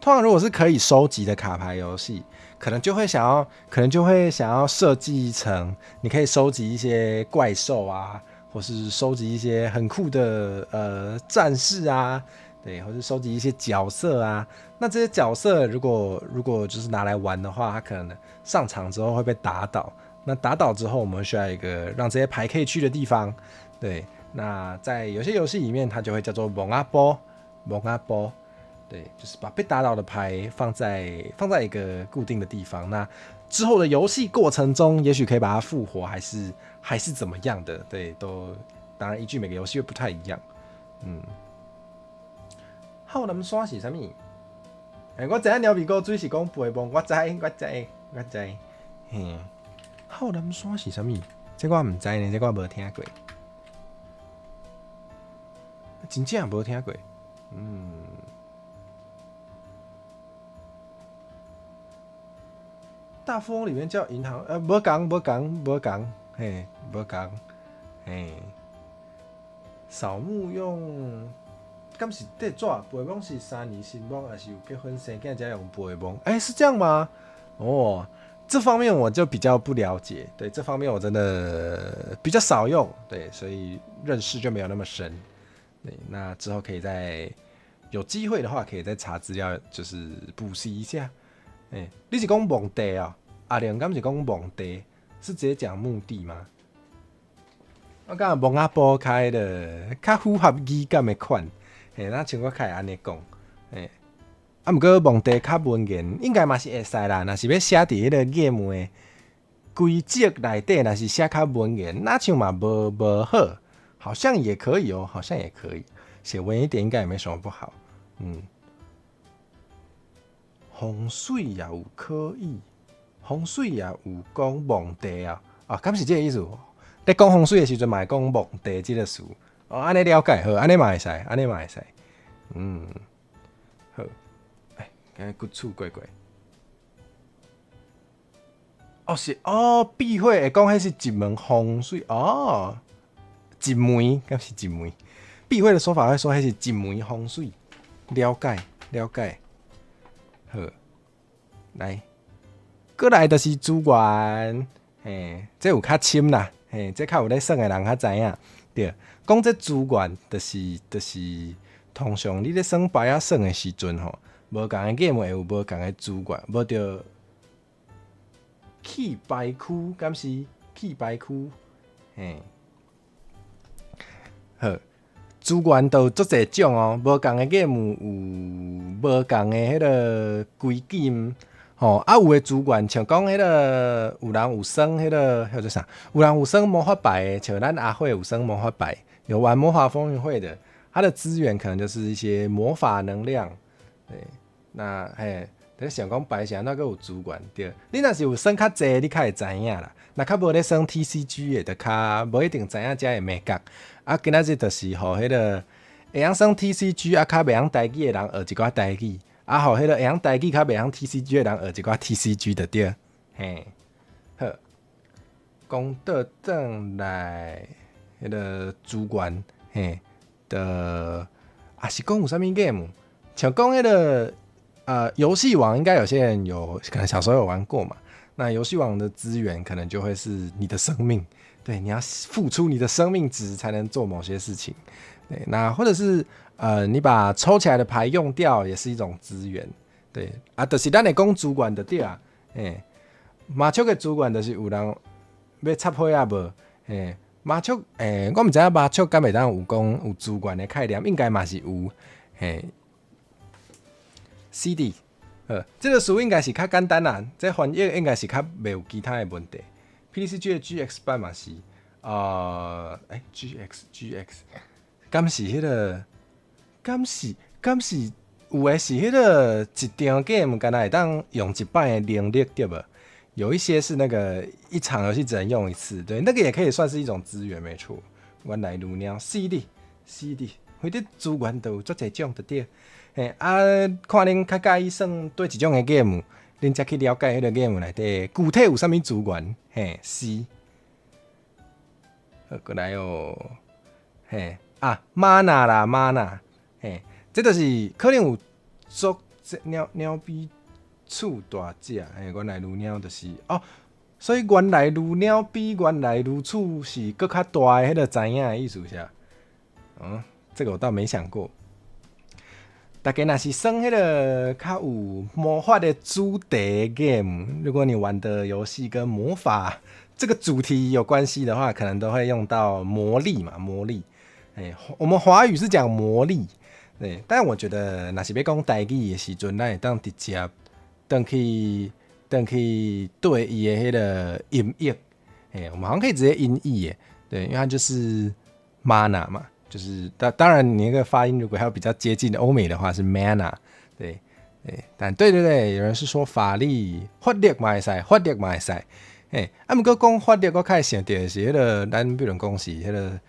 通常如果是可以收集的卡牌游戏，可能就会想要设计成你可以收集一些怪兽啊，或是收集一些很酷的战士啊，对，或是收集一些角色啊。那这些角色如果就是拿来玩的话，它可能上场之后会被打倒。那打倒之后，我们需要一个让这些牌可以去的地方，对。那在有些游戏里面，它就会叫做蒙阿波，对，就是把被打倒的牌放在一个固定的地方。那之后的游戏过程中，也许可以把它复活，还是怎么样的？对，都当然依据每个游戏会不太一样。浩南山是啥物？我知影鸟鼻哥水是讲背梦，我知。浩南山是啥物？这我唔知呢，这我无听过。真正没听过，大富翁里面叫银行，没讲，嘿，没讲，嘿，扫墓用，敢是地纸？背梦是3年新梦，还是有结婚生囝才用背梦？是这样吗？这方面我就比较不了解，对，这方面我真的比较少用，对，所以认识就没有那么深。对，那之后可以再有机会的话，可以再查资料，就是补习一下。你是讲墓地啊？阿良刚是讲墓地，是直接讲墓地吗？我感觉墓仔埔开的较符合语感的款，那像我开安尼讲，不过墓地较文言，应该嘛是会使啦。若是要写伫迄个 game 的规则内底，若是写较文言，那像嘛无好。好像也可以哦，好像也可以写文一点，应该也没什么不好。风水也有可以，风水也有讲墓地啊，敢是这个意思？在讲风水的时阵，嘛会讲墓地这个词。安尼了解好，安尼嘛会使，好，今日骨处过。是避讳会讲迄是一门风水一门，敢是一门？避讳的说法会说还是一门风水。了解。好，来，过来就是资源，这有较深啦，这较有咧算的人较知影。对，讲这资源就是通常你咧算牌啊算的时阵吼，无共的 game 会有无共的资源，无着弃牌区，敢是弃牌区，好，资源都有足侪种哦，无共的 game 有无共的迄个规矩，有的资源像讲迄个有人有算迄个叫做啥？有人有算魔法牌的，像咱阿慧有算魔法牌，有玩魔法风云会的，它的资源可能就是一些魔法能量，对，那想讲牌是安怎个有资源对？你若是有算较济，你较会知影啦。那较无咧算 TCG 的，就较无一定知影遮的美角。今仔日就是互迄个会晓算 TCG 较袂晓台语的人学一寡台语，互迄个会晓台语较袂晓 TCG 的人学一寡 TCG 的对。好，讲到转来迄个资源，是讲有啥物 game， 像讲迄个。游戏王应该有些人可能小时候有玩过嘛。那游戏王的资源可能就会是你的生命，对，你要付出你的生命值才能做某些事情。对，那或者是你把抽起来的牌用掉，也是一种资源。对就是咱的讲资源就对啊。马丘的资源就是有人要插花啊无，麻雀，我毋知影麻雀敢会当有讲有资源的概念，应该嘛是有。嘿 ，CD， 这个词应该是较简单啦，这翻译应该是较袂有其他的问题。PDCG 的 GX 版嘛是，GX， 敢是迄个，敢是有诶是迄个一张 game 敢若会当用一摆的能力对无？有一些是那个一场游戏只能用一次，对，那个也可以算是一种资源，没错。原来如鸟 CD， 迄啲资源都有足侪种，对对。看恁较介意算对一种的 game， 恁才去了解迄个 game 内底具体有啥物资源。C， 好过来哦。mana 啦 mana， 这就是可能有足鸟比厝大只，原来如鸟就是所以原来如鸟比原来如厝是搁较大的，迄个知影的意思是啊？这个我倒没想过。大家若是算迄个较有魔法的主题 game， 如果你玩的游戏跟魔法这个主题有关系的话，可能都会用到魔力嘛，魔力。我们华语是讲魔力，对，但我觉得若是要讲台语的时阵，咱会当直接登去对伊的迄个音译，我们好像可以直接音译耶，对，因为它就是 mana 嘛。就是当然，你那个发音如果要比较接近欧美的话是 mana， 对，但对，有人是说法力、法力嘛会使，法力嘛会使，不过讲法力，我较想到的是迄个，咱比如讲是迄个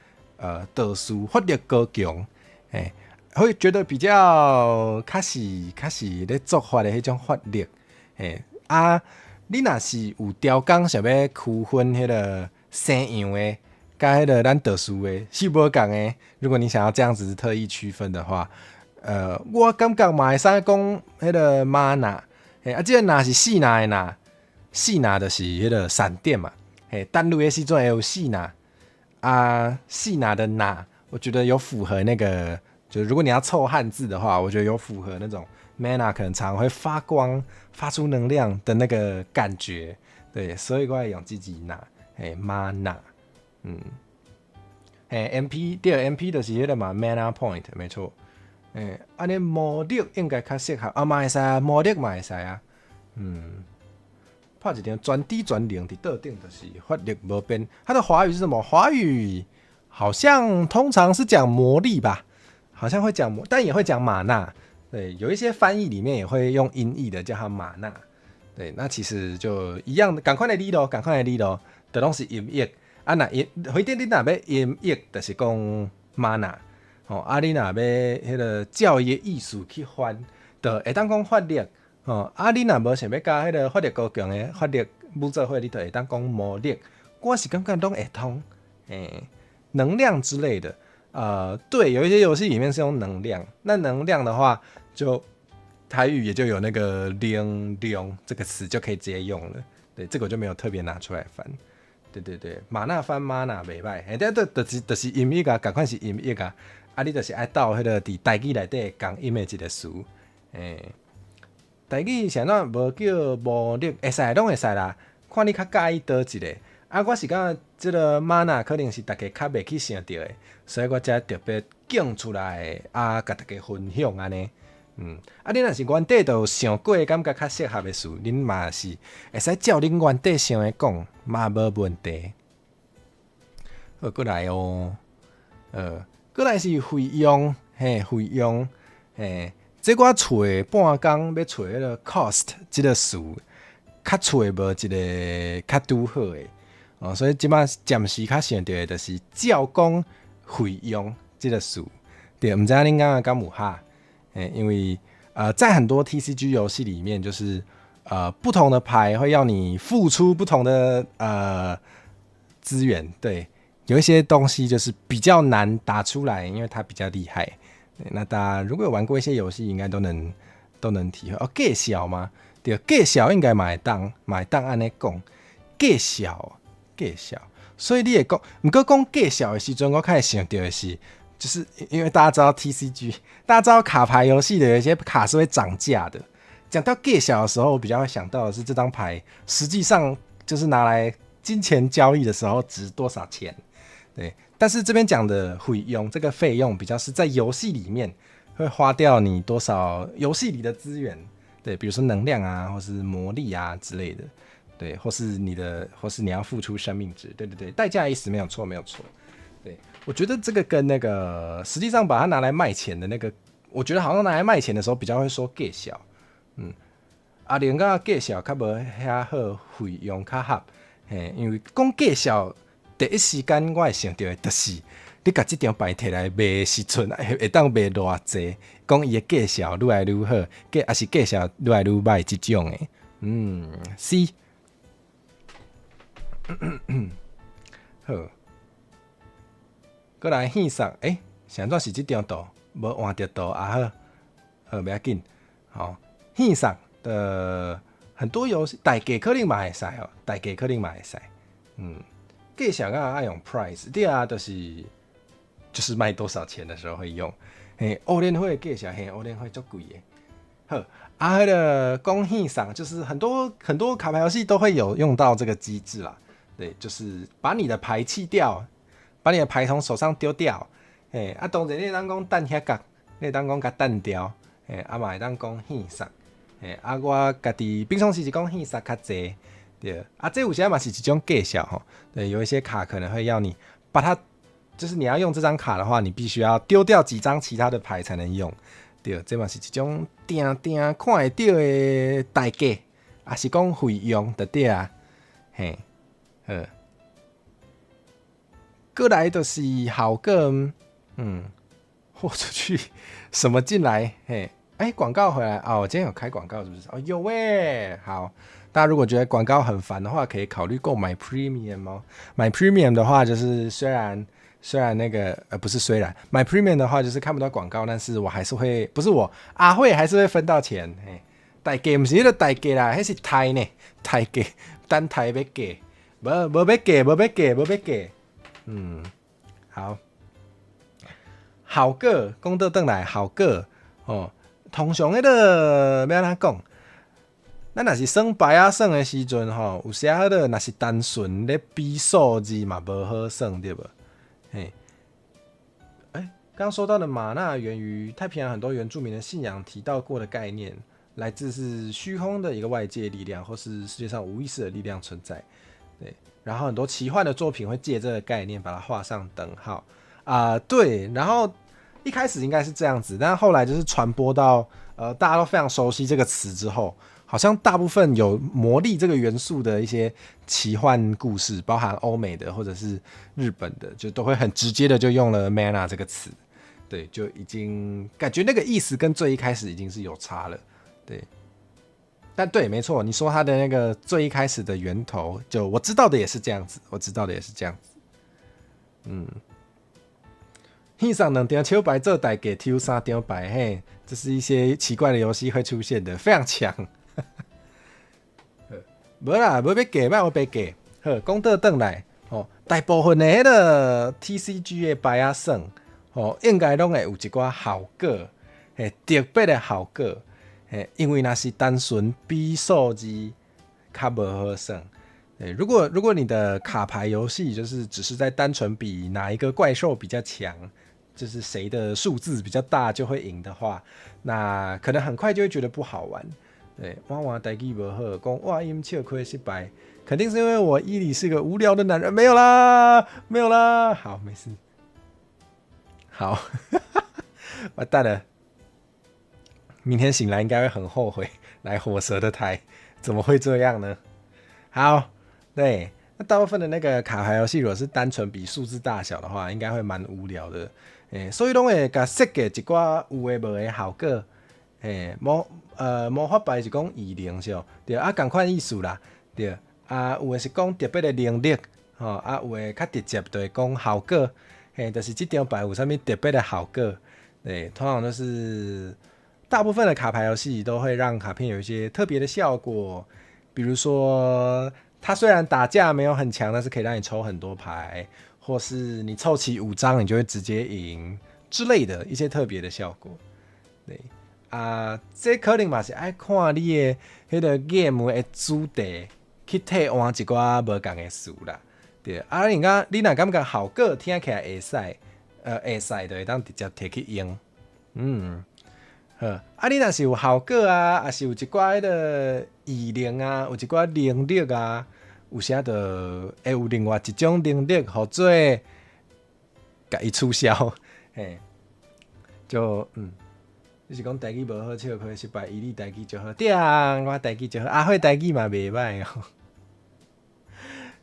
道士法力高强，会觉得比较较是咧做法的迄种法力，你若是有条件想要区分迄个西洋的。甲迄个咱道士的是无共的。如果你想要这样子特意区分的话，我感觉嘛会使讲迄个玛纳，这个纳是四纳的纳，四纳就是迄个闪电嘛，单路的时阵也有四纳，四纳的纳，我觉得有符合那个，就如果你要凑汉字的话，我觉得有符合那种 mana 可能常会发光、发出能量的那个感觉，对，所以我会用自己纳，mana。MP 对 MP 就是迄个嘛 mana point 没错，安尼魔力应该较适合嘛会使啊，魔力嘛会使啊，拍一张专 D 专零伫倒顶就是法力无变。它的华语是什么？华语好像通常是讲魔力吧，好像会讲但也会讲玛纳。对，有一些翻译里面也会用音译的叫它玛纳。对，那其实就一样的，赶快来理咯，的拢是音译。若回电你若要音译，就是讲 mana， 你若要迄个教育艺术去翻，就会当讲法力，你若无想要加迄个法力高强的法力武做伙，你就会当讲魔力。我是感觉拢会通，能量之类的，对，有一些游戏里面是用能量，那能量的话，就台语也就有那个能量这个词就可以直接用了，对，这个我就没有特别拿出来翻。对，玛纳翻玛纳袂歹，就是音译啊，赶快是音译啊，你就是爱倒迄个伫台语内底共音的一个词，台语啥那无叫魔力，会使拢会使啦，看你较介意倒一个，我是感觉这个玛纳可能是大家较袂去想到的，所以我才特别讲出来，甲大家分享安尼。你若是原底就想过感觉较适合的事，恁嘛是会使照恁原底想的讲，嘛无问题。好，过来哦，过来是费用，费用，这我找半工要找迄个 cost 这个词，较找无一个较拄好的，所以即摆暂时较想到的就是教工费用这个词，对，毋知影恁敢有哈？因为在很多 TCG 游戏里面，就是不同的牌会要你付出不同的资源，对，有一些东西就是比较难打出来，因为它比较厉害。那大家如果有玩过一些游戏，应该都能体会。计小吗？对，计小应该嘛会当安尼讲，计小，所以你会讲，不过讲计小的时阵，我开始想到的是。就是因为大家知道 TCG， 大家知道卡牌游戏的有一些卡是会涨价的。讲到计小的时候，我比较会想到的是这张牌实际上就是拿来金钱交易的时候值多少钱。对，但是这边讲的费用，这个费用比较是在游戏里面会花掉你多少游戏里的资源，对，比如说能量啊，或是魔力啊之类的，对，或是你要付出生命值，对对对，代价意思没有错，没有错。对，我觉得这个跟那个实际上把它拿来卖钱的那个，我觉得好像拿来卖钱的时候比较会说价小，另个价小较无遐好，费用较合，嘿，因为讲价小，第一时间我会想到的就是你甲这张牌摕来卖的时阵，会当卖偌济，讲伊的价小愈来愈好，还是价小愈来愈歹这种的，C， 好。过来线上，现在是这张图，无换着图啊好，不要紧。好，线上的很多游戏，大家可能嘛会使哦，大家可能嘛会使。价小啊爱用 price， 对啊，就是卖多少钱的时候会用。欧联会价小，欧联会足贵的。好，迄个讲线上，就是很多卡牌游戏都会有用到这个机制啦。对，就是把你的牌弃掉。把你的牌从手上丢掉，当然你当讲等遐角，你当讲甲等掉，嘛会当讲线上，我家己平常时是讲线上较济，对，这有些嘛是一种计小吼，对，有一些卡可能会要你把它，就是你要用这张卡的话，你必须要丢掉几张其他的牌才能用，对，这嘛是一种定看会到的代价，是讲费用的对啊，过来就是好个，豁出去什么进来？广告回来啊！我今天有开广告是不是？有喂，好，大家如果觉得广告很烦的话，可以考虑购买 Premium 哦。买 Premium 的话，就是虽然那个不是虽然买 Premium 的话，就是看不到广告，但是我还是会，不是我阿慧还是会分到钱。代价不是那个代价啦，那是台呢，代价单台要给，无要给。好个功德回来好个哦。通常迄个要安怎讲？咱若是算牌啊算的时阵吼，有时迄个若是单纯咧比数字嘛，无好算对不？刚说到的玛纳源于太平洋很多原住民的信仰提到过的概念，来自是虚空的一个外界力量，或是世界上无意识的力量存在。对。然后很多奇幻的作品会借这个概念把它画上等号对，然后一开始应该是这样子，但后来就是传播到大家都非常熟悉这个词之后，好像大部分有魔力这个元素的一些奇幻故事，包含欧美的或者是日本的，就都会很直接的就用了 mana 这个词，对，就已经感觉那个意思跟最一开始已经是有差了，对。但对，没错，你说它的那个最一开始的源头，就我知道的也是这样子，线上2张手牌做代价抽3张牌，这是一些奇怪的游戏会出现的，非常强。无啦，无要给，卖我别给。好，讲倒转来，大部分的迄个 TCG 的牌啊算，应该拢会有一寡效果，特别的效果。因为那是单纯比数字，较不好算。如果你的卡牌游戏就是只是在单纯比哪一个怪兽比较强，就是谁的数字比较大就会赢的话，那可能很快就会觉得不好玩。对，我代志不好，讲哇因笑亏失败，肯定是因为我伊里是个无聊的男人。没有啦，好，没事。好，完蛋了。明天醒来应该会很后悔来火蛇的台，怎么会这样呢？好，对，那大部分的那个卡牌游戏，如果是单纯比数字大小的话，应该会蛮无聊的。所以拢会甲设计一寡有诶无诶效果。魔法牌是讲异能是哦，对啊，同款意思啦，对啊，有诶是讲特别的能力，有诶较直接就会讲效果，就是这张牌有啥物特别的效果，对，通常都是。大部分的卡牌游戏都会让卡片有一些特别的效果，比如说它虽然打架没有很强，但是可以让你抽很多牌，或是你凑齐5张你就会直接赢之类的一些特别的效果。对这可能嘛是爱看你的迄个 game 的主题去替换一寡无同的事啦。对啊，你若感觉好个听起来会使，会使就会当直接摕去用。好，啊，你若是有效果啊，也是有一寡迄个异能啊，有一寡能力啊，有时就会有另外一种能力，或做甲伊取消，嘿，就就是讲台语无好，笑亏失败，伊你台语就好，对啊，我台语就好，阿慧台语嘛袂歹哦。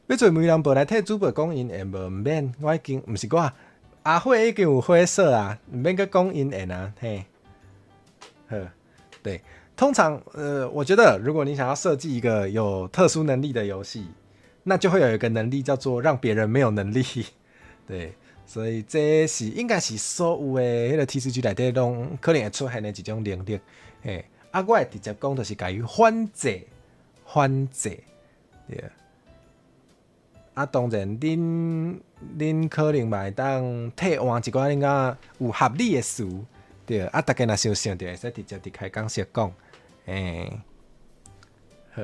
要做媒人报来替主播讲因缘无毋免，我已经毋是我，阿慧已经有灰色啊，毋免佮讲因缘啊，嘿。对，通常我觉得如果你想要设计一个有特殊能力的游戏，那就会有一个能力叫做让别人没有能力。对，所以这是应该是所有的迄个 TCG 内底拢可能会出现的一种能力。我会直接讲就是甲伊反制，对。当然，恁可能嘛会当替换一寡恁讲有合理的词。对，大家若想就会使直接伫开讲室讲，好。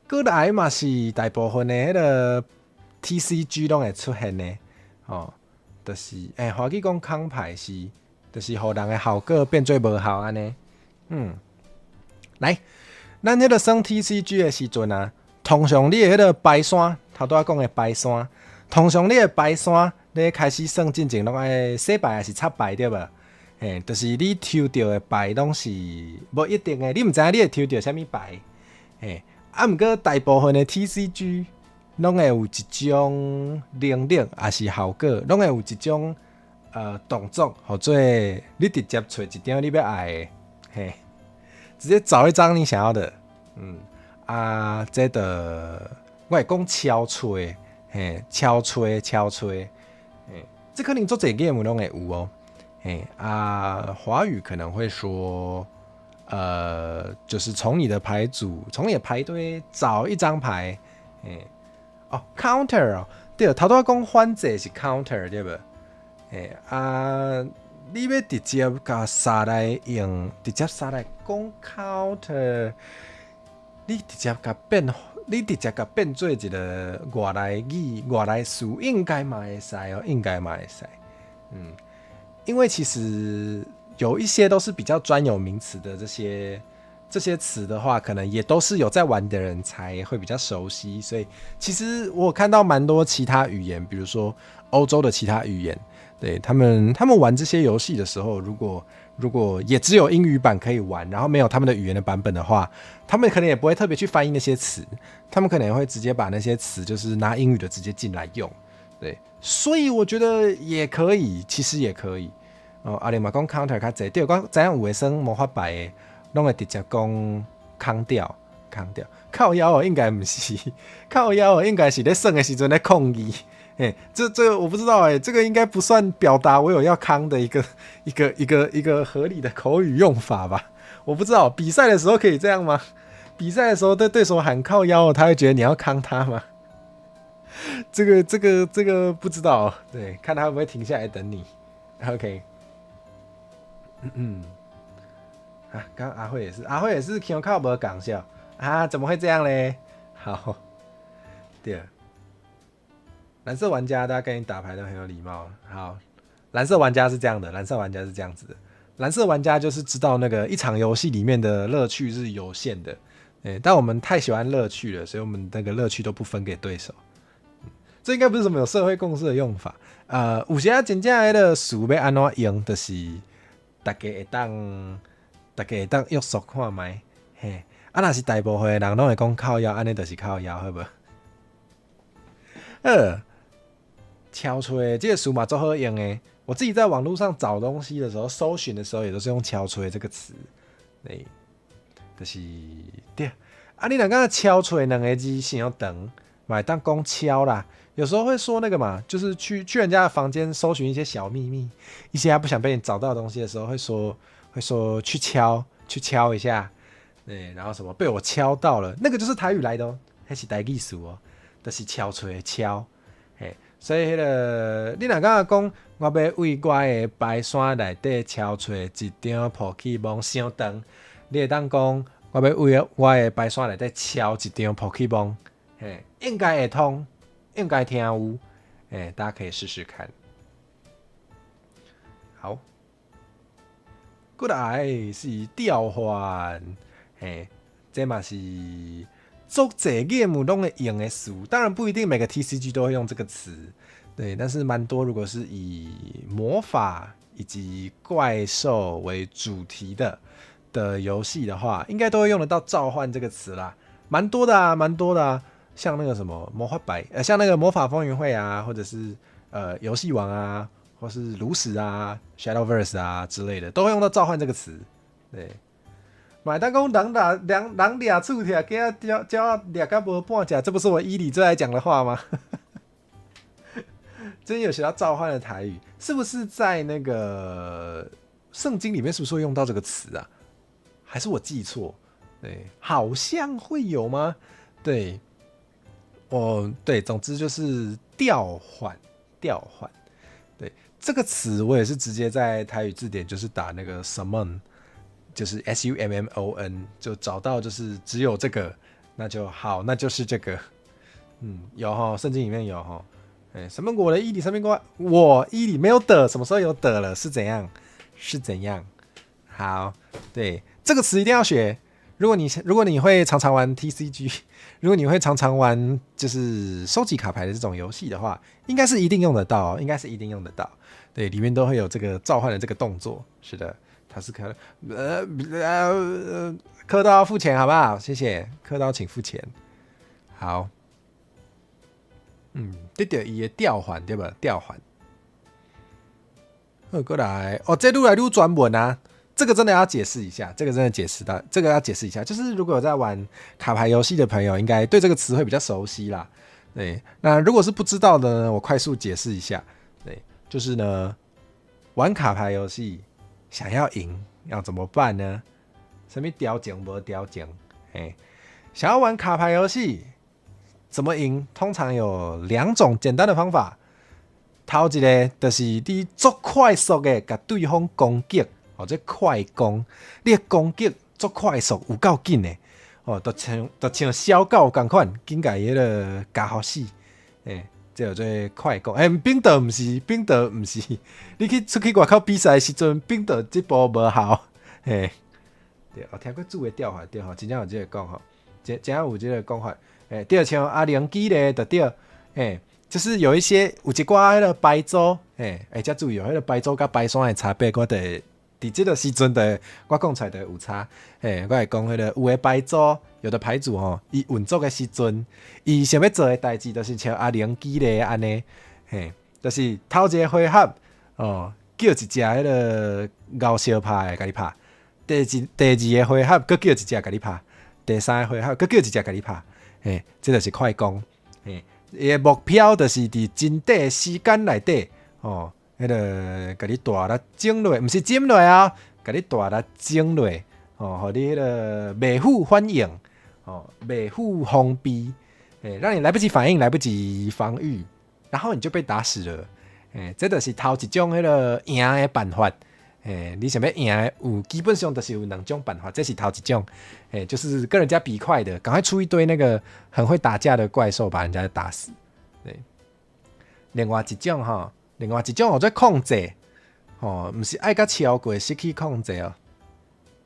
过来嘛是大部分的迄个 TCG 拢会出现的，就是华语讲康牌是，就是互人的效果变做无效安尼。来，咱迄个算 TCG 的时阵啊，通常你的迄个排山，头拄仔讲的排山，通常你的排山。你开始算进前，拢爱洗牌还是插牌对无？就是你抽到的牌拢是无一定的，你毋知影你会抽到啥物牌。毋过大部分的 TCG 拢会有一种能力，也是效果，拢会有一种动作，或者你直接找一张你要爱的，直接找一张你想要的。这的我会讲敲吹，敲吹。这可能做这 game 拢会有哦。华语可能会说，就是从你的牌组，从你的牌堆找一张牌，counter 哦，对，头拄仔讲反制是 counter 对不？你要直接甲杀来用，直接杀来讲 counter， 你直接甲变做一个外来语、外来词，应该嘛会使哦，应该嘛会使。因为其实有一些都是比较专有名词的这些词的话，可能也都是有在玩的人才会比较熟悉。所以其实我有看到蛮多其他语言，比如说欧洲的其他语言，对他们玩这些游戏的时候，如果也只有英语版可以玩，然后没有他们的语言的版本的话，他们可能也不会特别去翻译那些词，他们可能也会直接把那些词就是拿英语的直接进来用，对，所以我觉得也可以，其实也可以。阿里嘛讲 counter 较济，对，我知影有的算魔法牌的，拢会直接讲空掉，靠腰哦，应该不是，靠腰哦，应该是在算的时阵在抗议。这个我不知道这个应该不算表达我有要康的一个合理的口语用法吧？我不知道比赛的时候可以这样吗？比赛的时候对对手喊靠腰，他会觉得你要康他吗？这个不知道，对，看他会不会停下来等你。OK， 刚刚阿慧也是听靠无讲笑啊？怎么会这样嘞？好，对。蓝色玩家，大家跟你打牌都很有礼貌。好，蓝色玩家是这样的，蓝色玩家是这样子的。蓝色玩家就是知道那个一场游戏里面的乐趣是有限的，但我们太喜欢乐趣了，所以我们那个乐趣都不分给对手。这应该不是什么有社会共识的用法。有些真正迄个词要安怎用，就是大家会当约束看卖。若是大部分的人拢会讲靠腰，安尼就是靠腰，好无？敲吹这个词嘛，最好用的。我自己在网络上找东西的时候，搜寻的时候也都是用敲吹这个词。对，就是对。你若讲敲吹两个字想要长，买当讲敲啦。有时候会说那个嘛，就是去人家的房间搜寻一些小秘密，一些他不想被你找到的东西的时候，会说去敲一下。对，然后什么被我敲到了，那个就是台语来的哦，那是台语词哦，就是敲吹的敲。所以你若敢讲，我要为我的牌山内底敲吹一张破气梦伤长，你会当讲，我要为我的牌山内底敲一张破气梦，应该会通，应该听有，大家可以试试看。好，过来是调换，这嘛是足侪 game 拢会用的词，当然不一定每个 TCG 都会用这个词，对，但是蛮多，如果是以魔法以及怪兽为主题的游戏的话，应该都会用得到召唤这个词啦，蛮多的啊，像那个什么魔法白，像那个魔法风云会啊，或者是游戏王啊，或是炉石啊、Shadowverse 啊之类的，都会用到召唤这个词，对。买单讲人俩厝铁，给他叫俩个无半价，这不是我伊里最爱讲的话吗？最近有学到召唤的台语，是不是在那个圣经里面是不是会用到这个词啊？还是我记错？对，好像会有吗？对，对，总之就是调换。对，这个词我也是直接在台语字典就是打那个 summon。就是 SUMMON 就找到就是只有这个，那就好，那就是这个，有齁，圣经里面有齁，什么我的伊里，什么我伊里没有的，什么时候有的了？是怎样？好，对，这个词一定要学。如果你会常常玩 TCG， 如果你会常常玩就是收集卡牌的这种游戏的话，应该是一定用得到，对，里面都会有这个召唤的这个动作，是的。他是刻刀付钱好不好？谢谢，刻刀请付钱。好，这叫伊的调换对吧？调换。过来这愈来愈专门啊，这个真的要解释一下，这个要解释一下，就是如果有在玩卡牌游戏的朋友，应该对这个词汇比较熟悉啦。对，那如果是不知道的呢，我快速解释一下。对，就是呢，玩卡牌游戏。想要赢要怎么办呢？什么调整没调整？想要玩卡牌游戏怎么赢？通常有2种简单的方法。头一个就是你足快速的甲对方攻击，这快攻，你的攻击足快速，有够紧的，就像小狗同款，紧甲伊个加好死，这叫做快攻，冰岛不是，你出去外口比赛的时阵，冰岛这步无效，对，我听过主的调法，对真正有这个讲法，真正有这个讲法，对，像阿良基咧，就对，就是有一些有一寡迄个白州，才注意哦，迄个白州甲白山的差别，我伫这个时阵的我讲出来的有差，我会讲迄个有的牌组，有的牌组伊运作的时阵，伊想要做的代志，就是像阿良基咧安尼，就是头一个回合叫一只迄个敖小拍甲你拍，第二个回合佫叫一只甲你拍，第三个回合佫叫一只甲你拍，这就是快攻，伊的目标就是伫真短时间内底，迄个甲你大力整落，毋是尖落啊，甲你大力整落，互你迄个未付反应，未付封闭，让你来不及反应，来不及防御，然后你就被打死了。这就是头一种迄个赢的办法。你想要赢的基本上就是有2种办法，这是头一种，就是跟人家比快的，赶快出一堆那个很会打架的怪兽，把人家打死。对，另外一种叫做控制，不是爱甲超过失去控制哦。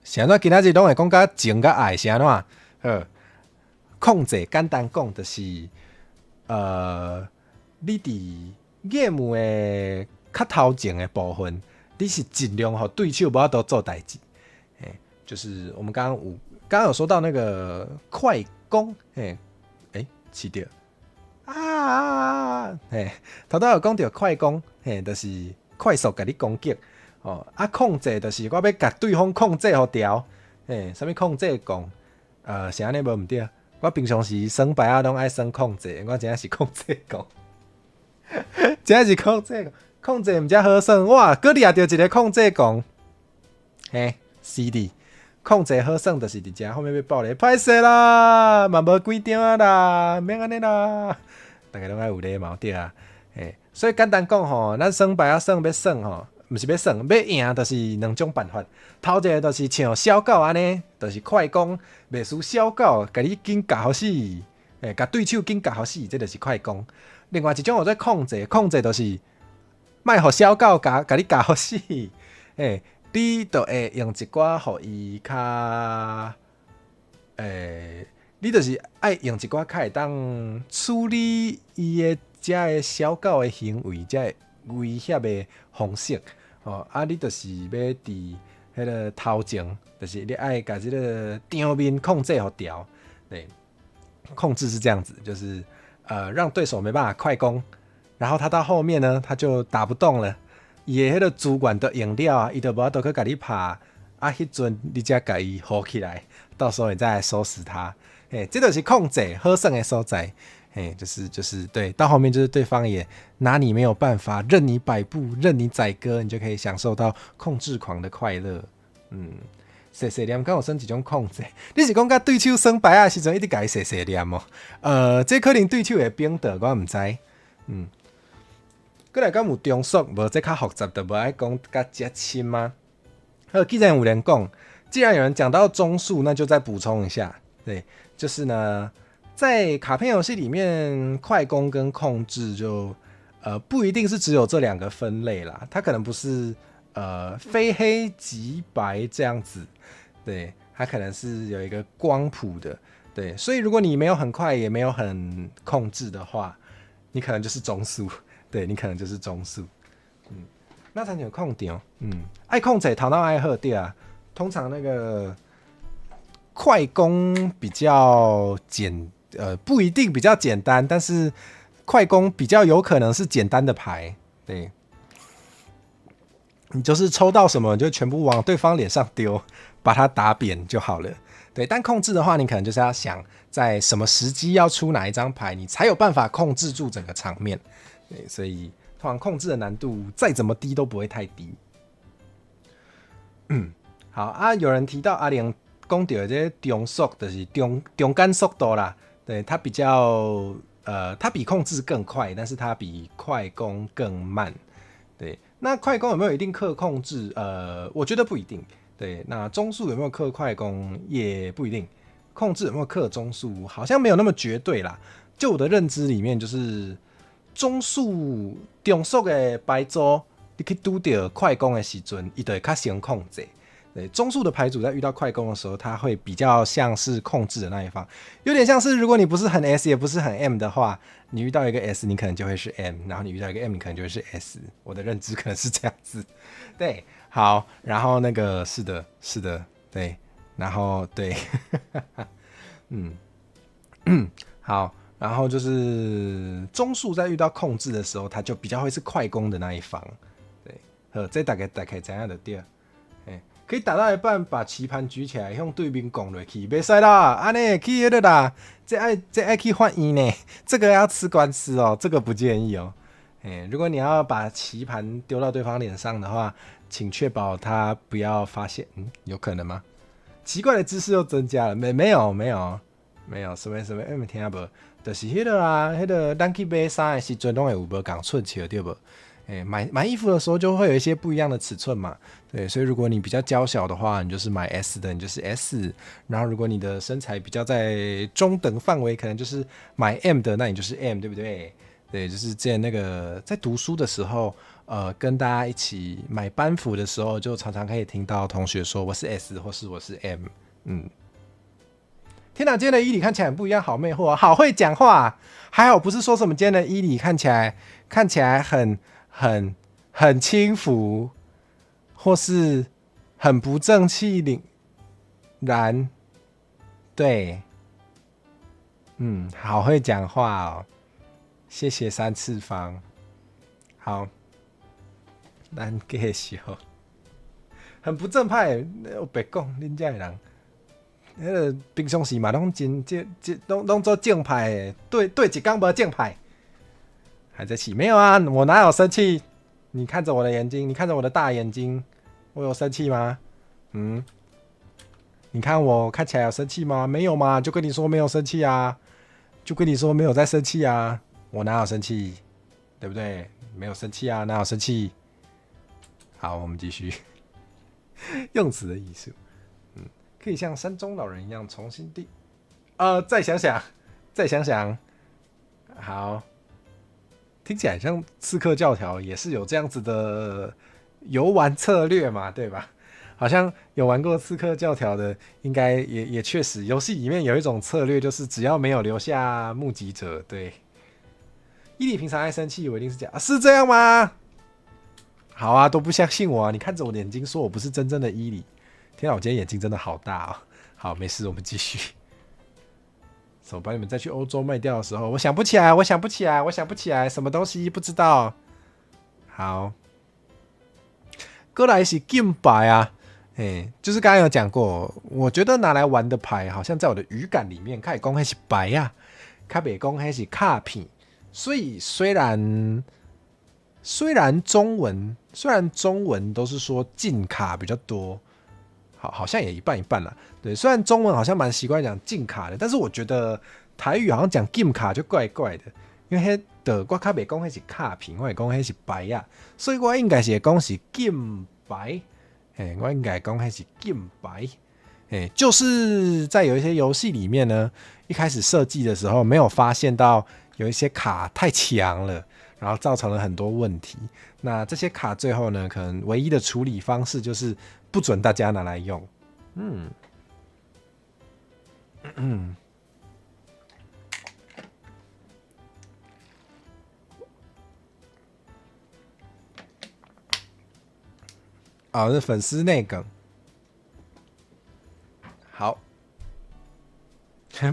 是安怎今仔日拢会讲甲情甲爱是安怎？控制简单讲就是，你伫 game 的较头前的部分，你是尽量互对手无法度做代志。就是我们刚刚有说到那个快攻，是对。头有讲到快攻，就是快速甲你攻击，控制就是我要甲对方控制互调，什么控制讲，是安尼无毋对。我平常时耍牌啊，拢爱耍控制，我真正是控制讲，真正是控制讲，控制毋则好耍，哇，搁掠着一个控制讲，CD。控制好耍就是伫遮后面要爆咧，歹势啦，嘛无几点啊啦，免安尼啦，大家拢爱有礼貌对啊，所以简单讲吼，咱耍牌啊耍要耍吼，毋是要耍，要赢就是2种办法。头一个就是像小狗安尼，就是快攻，袂输小狗，甲你紧咬死，甲对手紧夹好死，这就是快攻。另外一种我在控制，控制就是卖互小狗甲你夹好死，你就会用一寡互伊较，你就是爱用一寡较会当处理伊的遮个小狗的行为，遮个威胁的方式。你就是要伫迄个头前，就是你爱把这个场面控制好调，对，控制是这样子，就是让对手没办法快攻，然后他到后面呢，他就打不动了，伊的迄个主管都用了啊，伊就无法度去甲你拍，迄阵你才甲伊扶起来，到时候你再来收拾他，这就是控制好胜的所在。就是对，到后面就是对方也拿你没有办法，任你摆布，任你宰割，你就可以享受到控制狂的快乐。碎碎念敢有算一种控制？你是讲甲对手耍牌的时阵一直甲伊碎碎念哦？这可能对手会冰的，我唔知。过来敢有中速？无这较复杂的，无爱讲甲遮深吗？既然有人讲，既然有人讲到中速，那就再补充一下。对，就是呢。在卡片游戏里面，快攻跟控制就不一定是只有这两个分类啦，它可能不是非黑即白这样子，对，它可能是有一个光谱的，对，所以如果你没有很快，也没有很控制的话，你可能就是中速，对，你可能就是中速，那才有控点，爱控制头脑爱好对啊，通常那个快攻比较不一定比较简单，但是快攻比较有可能是简单的牌，对，你就是抽到什么你就全部往对方脸上丢，把它打扁就好了。对，但控制的话，你可能就是要想在什么时机要出哪一张牌，你才有办法控制住整个场面。对，所以通常控制的难度再怎么低都不会太低。好啊，有人提到阿玲讲到的这中速，就是中间速度啦。对，它比较它比控制更快，但是它比快攻更慢。对，那快攻有没有一定克控制？我觉得不一定。对，那中速有没有克快攻也不一定。控制有没有克中速，好像没有那么绝对啦。就我的认知里面，就是中速中速的牌组，你去拄到快攻的时阵，伊就会较先控制。对，中速的牌组在遇到快攻的时候，它会比较像是控制的那一方，有点像是如果你不是很 S 也不是很 M 的话，你遇到一个 S 你可能就会是 M， 然后你遇到一个 M 你可能就会是 S， 我的认知可能是这样子。对，好，然后那个是的，对，然后对，好，然后就是中速在遇到控制的时候，它就比较会是快攻的那一方。对，这大概知影就对。可以打到一半，把棋盘举起来，向对面拱落去，袂使啦，安尼去迄个啦，这爱去法院呢，这个要吃官司哦，这个不建议哦。如果你要把棋盘丢到对方脸上的话，请确保他不要发现。有可能吗？奇怪的知识又增加了，没有，什么没听无，就是迄个啊，迄个咱去买衫的时阵，拢会有无共寸尺对不？买衣服的时候就会有一些不一样的尺寸嘛，对，所以如果你比较娇小的话，你就是买 S 的，你就是 S， 然后如果你的身材比较在中等范围，可能就是买 M 的，那你就是 M， 对不对？对，就是之前那个在读书的时候，跟大家一起买班服的时候，就常常可以听到同学说我是 S 或是我是 M，天哪，今天的伊里看起来很不一样，好魅惑啊，好会讲话啊，还好不是说什么今天的伊里看起来很轻浮，或是很不正气凛然，对，好会讲话哦，谢谢三次方，好，咱继续，很不正派，我别讲，恁这人，那个平常时嘛，拢做正派的，对一天无正派。还在气？没有啊，我哪有生气？你看着我的眼睛，你看着我的大眼睛，我有生气吗？你看我看起来有生气吗？没有嘛，就跟你说没有生气啊，就跟你说没有在生气啊，我哪有生气？对不对？没有生气啊，哪有生气？好，我们继续用词的艺术，可以像山中老人一样重新再想想。再想想。好，听起来像刺客教条也是有这样子的游玩策略嘛，对吧？好像有玩过刺客教条的，应该也确实，游戏里面有一种策略，就是只要没有留下目击者，对。伊里平常爱生气，我一定是假啊，是这样吗？好啊，都不相信我啊！你看着我的眼睛说我不是真正的伊里。天啊，我今天眼睛真的好大哦。好，没事，我们继续。怎么把你们再去欧洲卖掉的时候，我想不起来，什么东西不知道。好，过来是金牌啊，就是刚刚有讲过，我觉得拿来玩的牌，好像在我的语感里面，开始讲那是牌啊，开别讲那是卡片。所以虽然中文都是说进卡比较多，好像也一半一半啦。对，虽然中文好像蛮习惯讲进卡的，但是我觉得台语好像讲进卡就怪怪的，因为我较袂讲那是卡片，我会讲那是牌啊，所以我应该是讲是进牌，我应该讲那是进牌。就是在有一些游戏里面呢，一开始设计的时候没有发现到有一些卡太强了，然后造成了很多问题。那这些卡最后呢，可能唯一的处理方式就是不准大家拿来用。是粉丝内梗。好，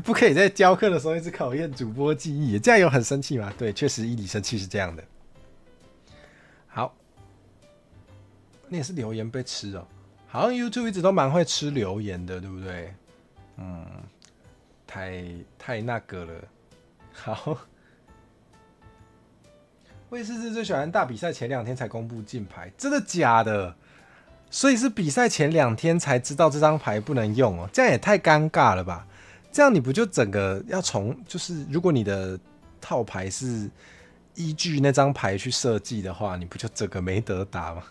不可以在教课的时候一直考验主播记忆，这样有很生气吗？对，确实伊里生气是这样的。好，那也是留言被吃哦。好像 YouTube 一直都蛮会吃留言的，对不对？太那个了。好，魏诗诗最喜欢大比赛前2天才公布竞牌，真的假的？所以是比赛前2天才知道这张牌不能用哦，这样也太尴尬了吧？这样你不就整个要就是如果你的套牌是依据那张牌去设计的话，你不就整个没得打吗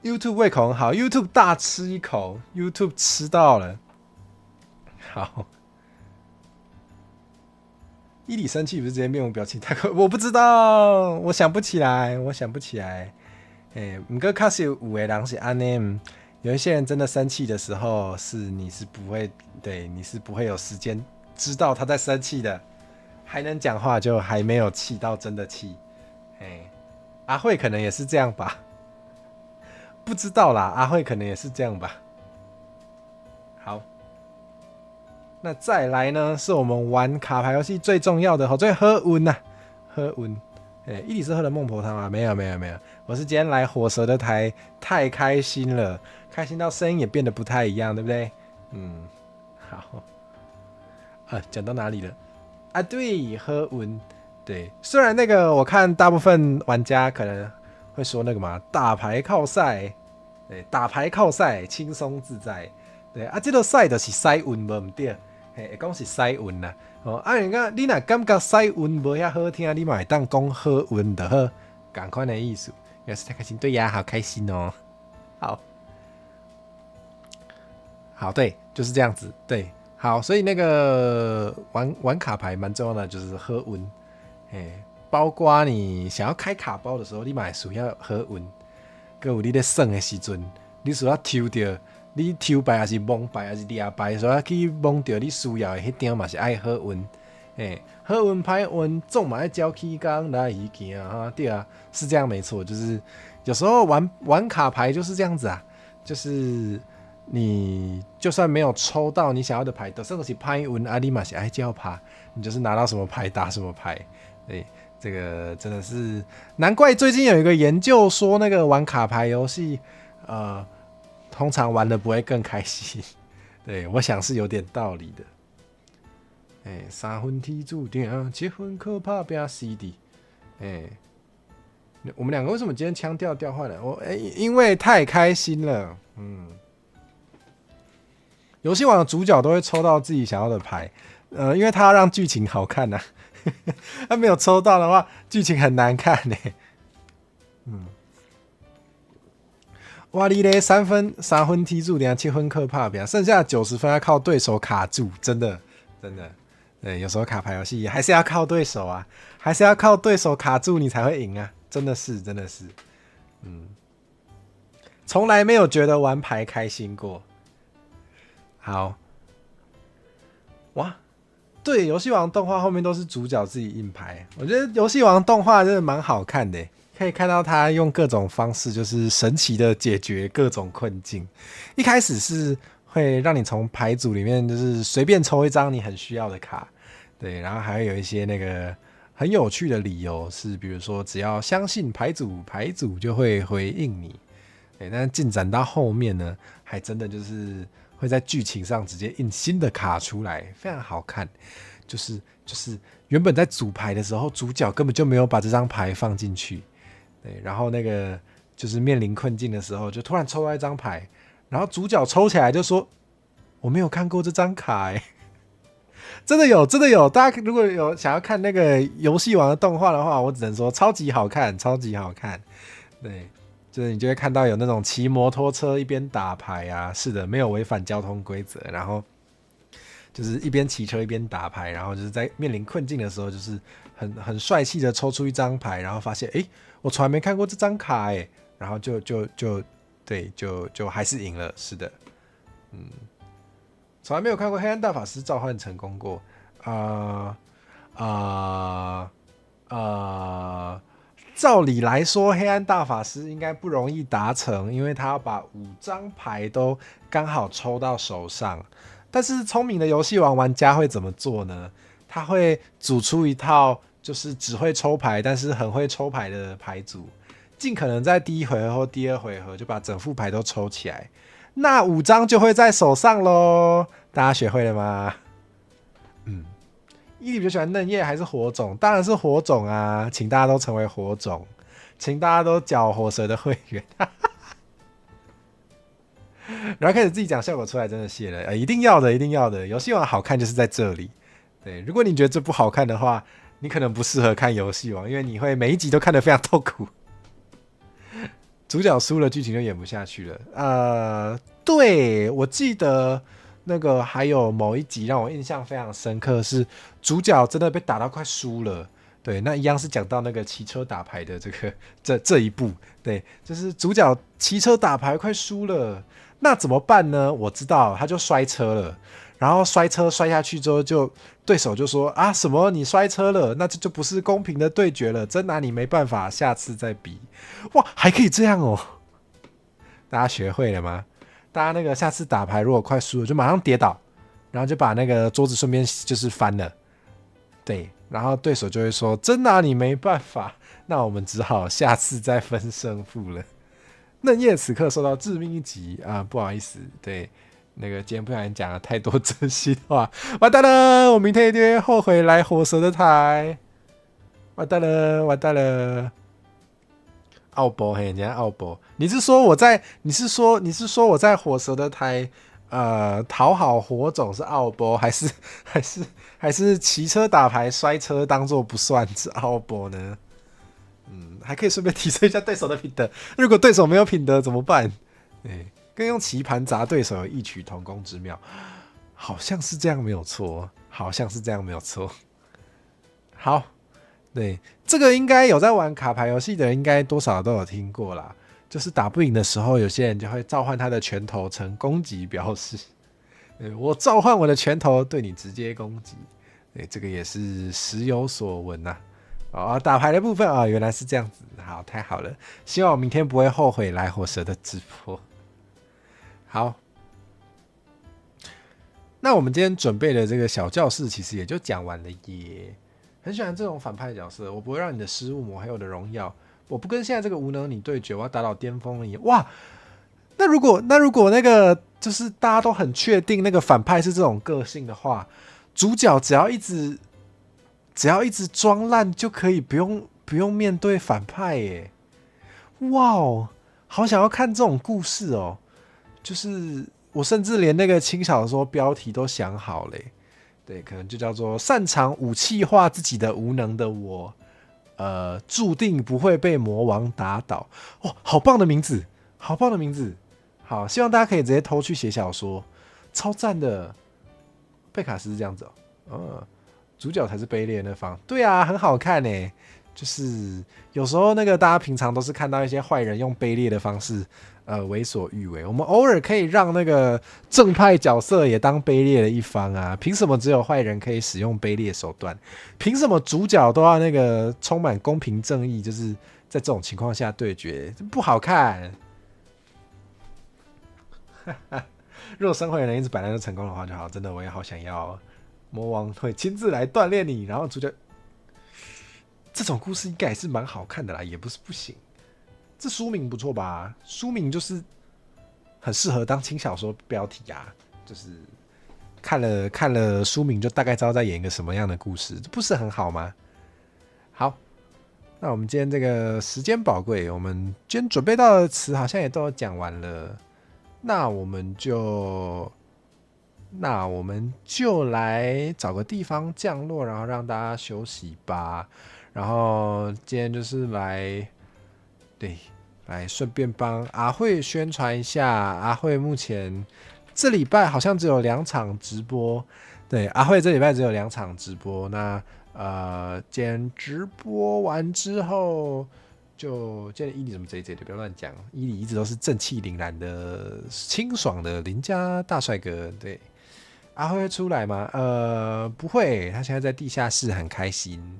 ？YouTube 胃口很好 ，YouTube 大吃一口 ，YouTube 吃到了。好，伊里生气不是直接面无表情，我不知道，我想不起来。不过确实有的人是安呢，有一些人真的生气的时候，你是不会有时间知道他在生气的，还能讲话就还没有气到真的气。阿慧可能也是这样吧，不知道啦，阿慧可能也是这样吧。好，那再来呢，是我们玩卡牌游戏最重要的，最喝温呐，喝温。伊里是喝了孟婆汤吗？没有，我是今天来火蛇的台，太开心了，开心到声音也变得不太一样，对不对？好，讲到哪里了？啊，对，喝温，对，虽然那个我看大部分玩家可能会说那个嘛，打牌靠赛，对，打牌靠赛，轻松自在，对啊，这个赛就是赛温无唔对，会讲是赛温啦。你若感觉赛温无遐好听，你嘛会当讲好温就好，同款的意思。原来是太开心，对呀，好开心哦。好，对，就是这样子，对，好，所以那个玩卡牌蛮重要的，就是喝温，包括你想要开卡包的时候，你嘛会需要喝温，还有你在算的时阵，你需要抽到。你抽牌还是蒙牌还是抓牌，所以去蒙到你需要的迄张嘛是爱好运，好运歹运总嘛爱照起工来去行啊，对啊，是这样没错，就是有时候玩卡牌就是这样子啊，就是你就算没有抽到你想要的牌，就算是歹运啊，你嘛是爱照牌，你就是拿到什么牌打什么牌，对，这个真的是难怪最近有一个研究说，那个玩卡牌游戏，通常玩的不会更开心，对，我想是有点道理的。3分天注定，7分靠打拼死敌。我们两个为什么今天腔调调换了？因为太开心了。游戏王的主角都会抽到自己想要的牌，因为他要让剧情好看啊。他没有抽到的话，剧情很难看呢。哇哩嘞，3分踢住，等下7分克怕别，剩下90分要靠对手卡住，真的。对，有时候卡牌游戏还是要靠对手啊，还是要靠对手卡住你才会赢啊，真的是，真的是，从来没有觉得玩牌开心过。好，哇，对，游戏王动画后面都是主角自己印牌，我觉得游戏王动画真的蛮好看的，可以看到他用各种方式，就是神奇的解决各种困境。一开始是会让你从牌组里面就是随便抽一张你很需要的卡，对，然后还会有一些那个很有趣的理由，是比如说只要相信牌组，牌组就会回应你。对，但是进展到后面呢，还真的就是会在剧情上直接印新的卡出来，非常好看。就是原本在组牌的时候，主角根本就没有把这张牌放进去，对，然后那个就是面临困境的时候，就突然抽到一张牌，然后主角抽起来就说：“我没有看过这张卡。”真的有，真的有！大家如果有想要看那个游戏王的动画的话，我只能说超级好看，超级好看。对，就是你就会看到有那种骑摩托车一边打牌啊，是的，没有违反交通规则，然后就是一边騎车一边打牌，然后就是在面临困境的时候，就是很帅气的抽出一张牌，然后发现我从来没看过这张卡然后对，就还是赢了，是的，从来没有看过黑暗大法师召唤成功过，照理来说，黑暗大法师应该不容易达成，因为他要把5张牌都刚好抽到手上。但是聪明的游戏王玩家会怎么做呢？他会组出一套就是只会抽牌，但是很会抽牌的牌组，尽可能在第1回合或第2回合就把整副牌都抽起来，那5张就会在手上咯。大家学会了吗？伊利比较喜欢嫩叶还是火种？当然是火种啊！请大家都成为火种，请大家都缴火蛇的会员。然后开始自己讲效果出来，真的谢了，一定要的，一定要的。游戏王好看就是在这里。对，如果你觉得这不好看的话，你可能不适合看游戏王，因为你会每一集都看得非常痛苦。主角输了，剧情就演不下去了。对，我记得那个还有某一集让我印象非常深刻，是主角真的被打到快输了。对，那一样是讲到那个骑车打牌的这一步。对，就是主角骑车打牌快输了，那怎么办呢？我知道，他就摔车了。然后摔车摔下去之后，就对手就说啊什么你摔车了，那这就不是公平的对决了，真拿你没办法，下次再比。哇，还可以这样哦！大家学会了吗？大家那个下次打牌如果快输了，就马上跌倒，然后就把那个桌子顺便就是翻了。对，然后对手就会说真拿你没办法，那我们只好下次再分胜负了。嫩叶此刻受到致命一击啊，不好意思，对。那个今天不小心讲了太多真心话，完蛋了！我明天一定会后悔来火蛇的台，完蛋了，完蛋了！奥博嘿，人家奥博，你是说我在火蛇的台讨好火种是奥博，还是骑车打牌摔车当做不算是奥博呢？还可以顺便提升一下对手的品德。如果对手没有品德怎么办？对。跟用棋盘砸对手有异曲同工之妙，好像是这样没有错，好像是这样没有错。好，对，这个应该有在玩卡牌游戏的人，应该多少都有听过啦。就是打不赢的时候，有些人就会召唤他的拳头呈攻击标示。我召唤我的拳头对你直接攻击。对，这个也是时有所闻呐。打牌的部分原来是这样子，好，太好了。希望我明天不会后悔来火蛇的直播。好，那我们今天准备的这个小教室其实也就讲完了耶。很喜欢这种反派角色，我不会让你的失误抹黑我的荣耀，我不跟现在这个无能你对决，我要打倒巅峰了耶！哇，那如果那个就是大家都很确定那个反派是这种个性的话，主角只要一直装烂就可以不用面对反派耶！哇哦，好想要看这种故事哦！就是我甚至连那个轻小说标题都想好了，对，可能就叫做擅长武器化自己的无能的我，注定不会被魔王打倒。哇，好棒的名字，好棒的名字！好，希望大家可以直接偷去写小说，超赞的。贝卡斯是这样子主角才是卑劣的那方。对啊，很好看呢。就是有时候那个大家平常都是看到一些坏人用卑劣的方式，为所欲为。我们偶尔可以让那个正派角色也当卑劣的一方啊！凭什么只有坏人可以使用卑劣手段？凭什么主角都要那个充满公平正义？就是在这种情况下对决，不好看。如果生活能一直摆烂就成功的话就好，真的我也好想要。魔王会亲自来锻炼你，然后主角这种故事应该也是蛮好看的啦，也不是不行。这书名不错吧？书名就是很适合当轻小说标题啊，就是看了书名就大概知道在演一个什么样的故事，这不是很好吗？好，那我们今天这个时间宝贵，我们今天准备到的词好像也都讲完了，那我们就来找个地方降落，然后让大家休息吧。然后今天就是来顺便帮阿慧宣传一下。阿慧目前这礼拜好像只有2场直播，对，阿慧这礼拜只有2场直播。那今天直播完之后，就今天伊里怎么贼的，不要乱讲。伊里一直都是正气凛然的、清爽的邻家大帅哥。对，阿慧会出来吗？不会，他现在在地下室很开心。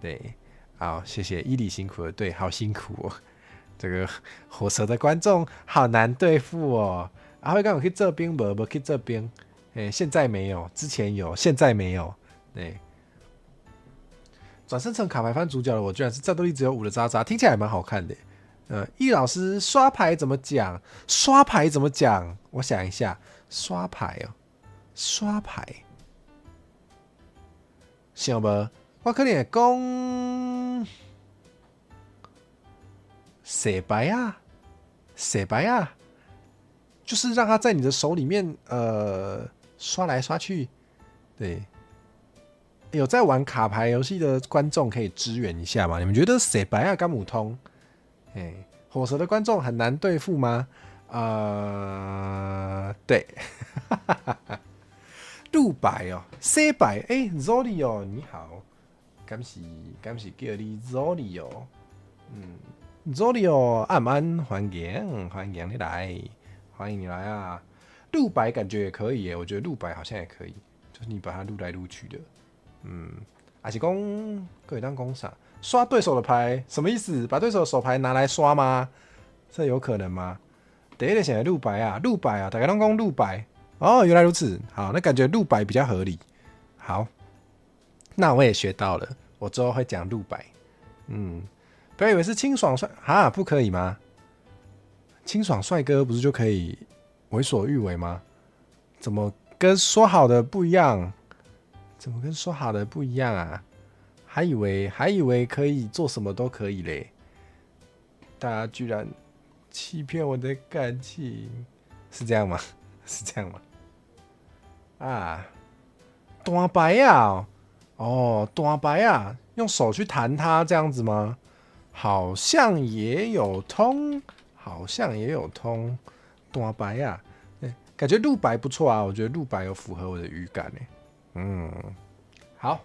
对，好，谢谢伊里辛苦了。对，好辛苦哦。这个火蛇的观众好难对付哦。阿辉刚有去这边没去这边？现在没有，之前有，现在没有。对，转生成卡牌番主角的我，居然是战斗力只有5的渣渣，听起来蛮好看的。易老师刷牌怎么讲？刷牌怎么讲？我想一下，刷牌哦，刷牌，想无？我可能会讲洗白啊，洗白啊，就是让他在你的手里面刷来刷去。对，有在玩卡牌游戏的观众可以支援一下吗？你们觉得洗白啊甘姆通，火蛇的观众很难对付吗？对，陆白哦，洗白，Zoli 哦，你好。感谢叫你 Zoli 哦，Zoli 哦，安安欢迎你来，欢迎你来啊！录白感觉也可以耶，我觉得录白好像也可以，就是你把它录来录去的，还是讲可以当讲啥？刷对手的牌什么意思？把对手的手牌拿来刷吗？这有可能吗？第一个想来录白啊，大家都讲录白哦，原来如此，好，那感觉录白比较合理，好。那我也学到了，我之后会讲陆白。不要以为是清爽帅哈，不可以吗？清爽帅哥不是就可以为所欲为吗？怎么跟说好的不一样？啊？还以为可以做什么都可以嘞，大家居然欺骗我的感情，是这样吗？是这样吗？啊，大白啊！哦，大白啊，用手去弹它这样子吗？好像也有通，大白啊，感觉陆白不错啊，我觉得陆白有符合我的语感好，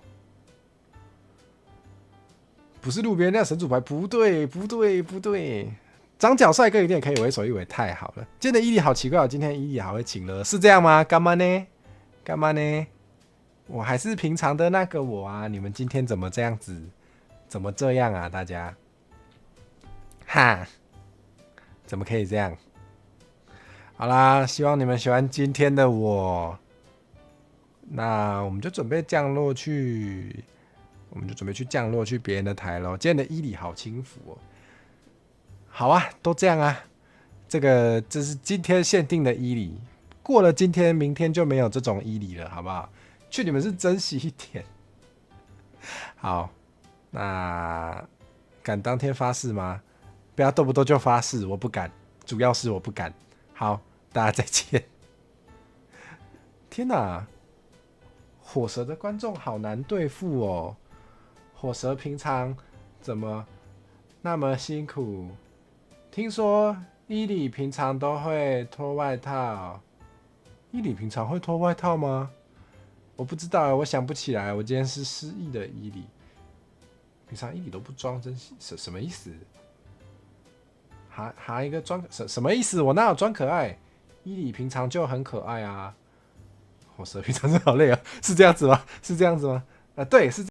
不是路边那神主牌，不对，长脚帅哥一定也可以为所欲为，太好了。今天的伊利好奇怪哦，今天伊利好会请了，是这样吗？干嘛呢？我还是平常的那个我啊！你们今天怎么这样子？怎么这样啊？大家，哈，怎么可以这样？好啦，希望你们喜欢今天的我。那我们就准备降落去别人的台咯。今天的伊里好轻浮哦。好啊，都这样啊。这是今天限定的伊里，过了今天，明天就没有这种伊里了，好不好？劝你们是珍惜一点。好，那敢当天发誓吗？不要动不动就发誓，我不敢，主要是我不敢。好，大家再见。天哪，火蛇的观众好难对付哦。火蛇平常怎么那么辛苦？听说伊里平常都会脱外套。伊里平常会脱外套吗？我不知道，我想不起来。我今天是失忆的伊里，平常伊里都不装，真是什么意思？哈一个装什么意思？我哪有装可爱？伊里平常就很可爱啊。我蛇平常真的好累啊，是这样子吗？是这样子吗？对，是。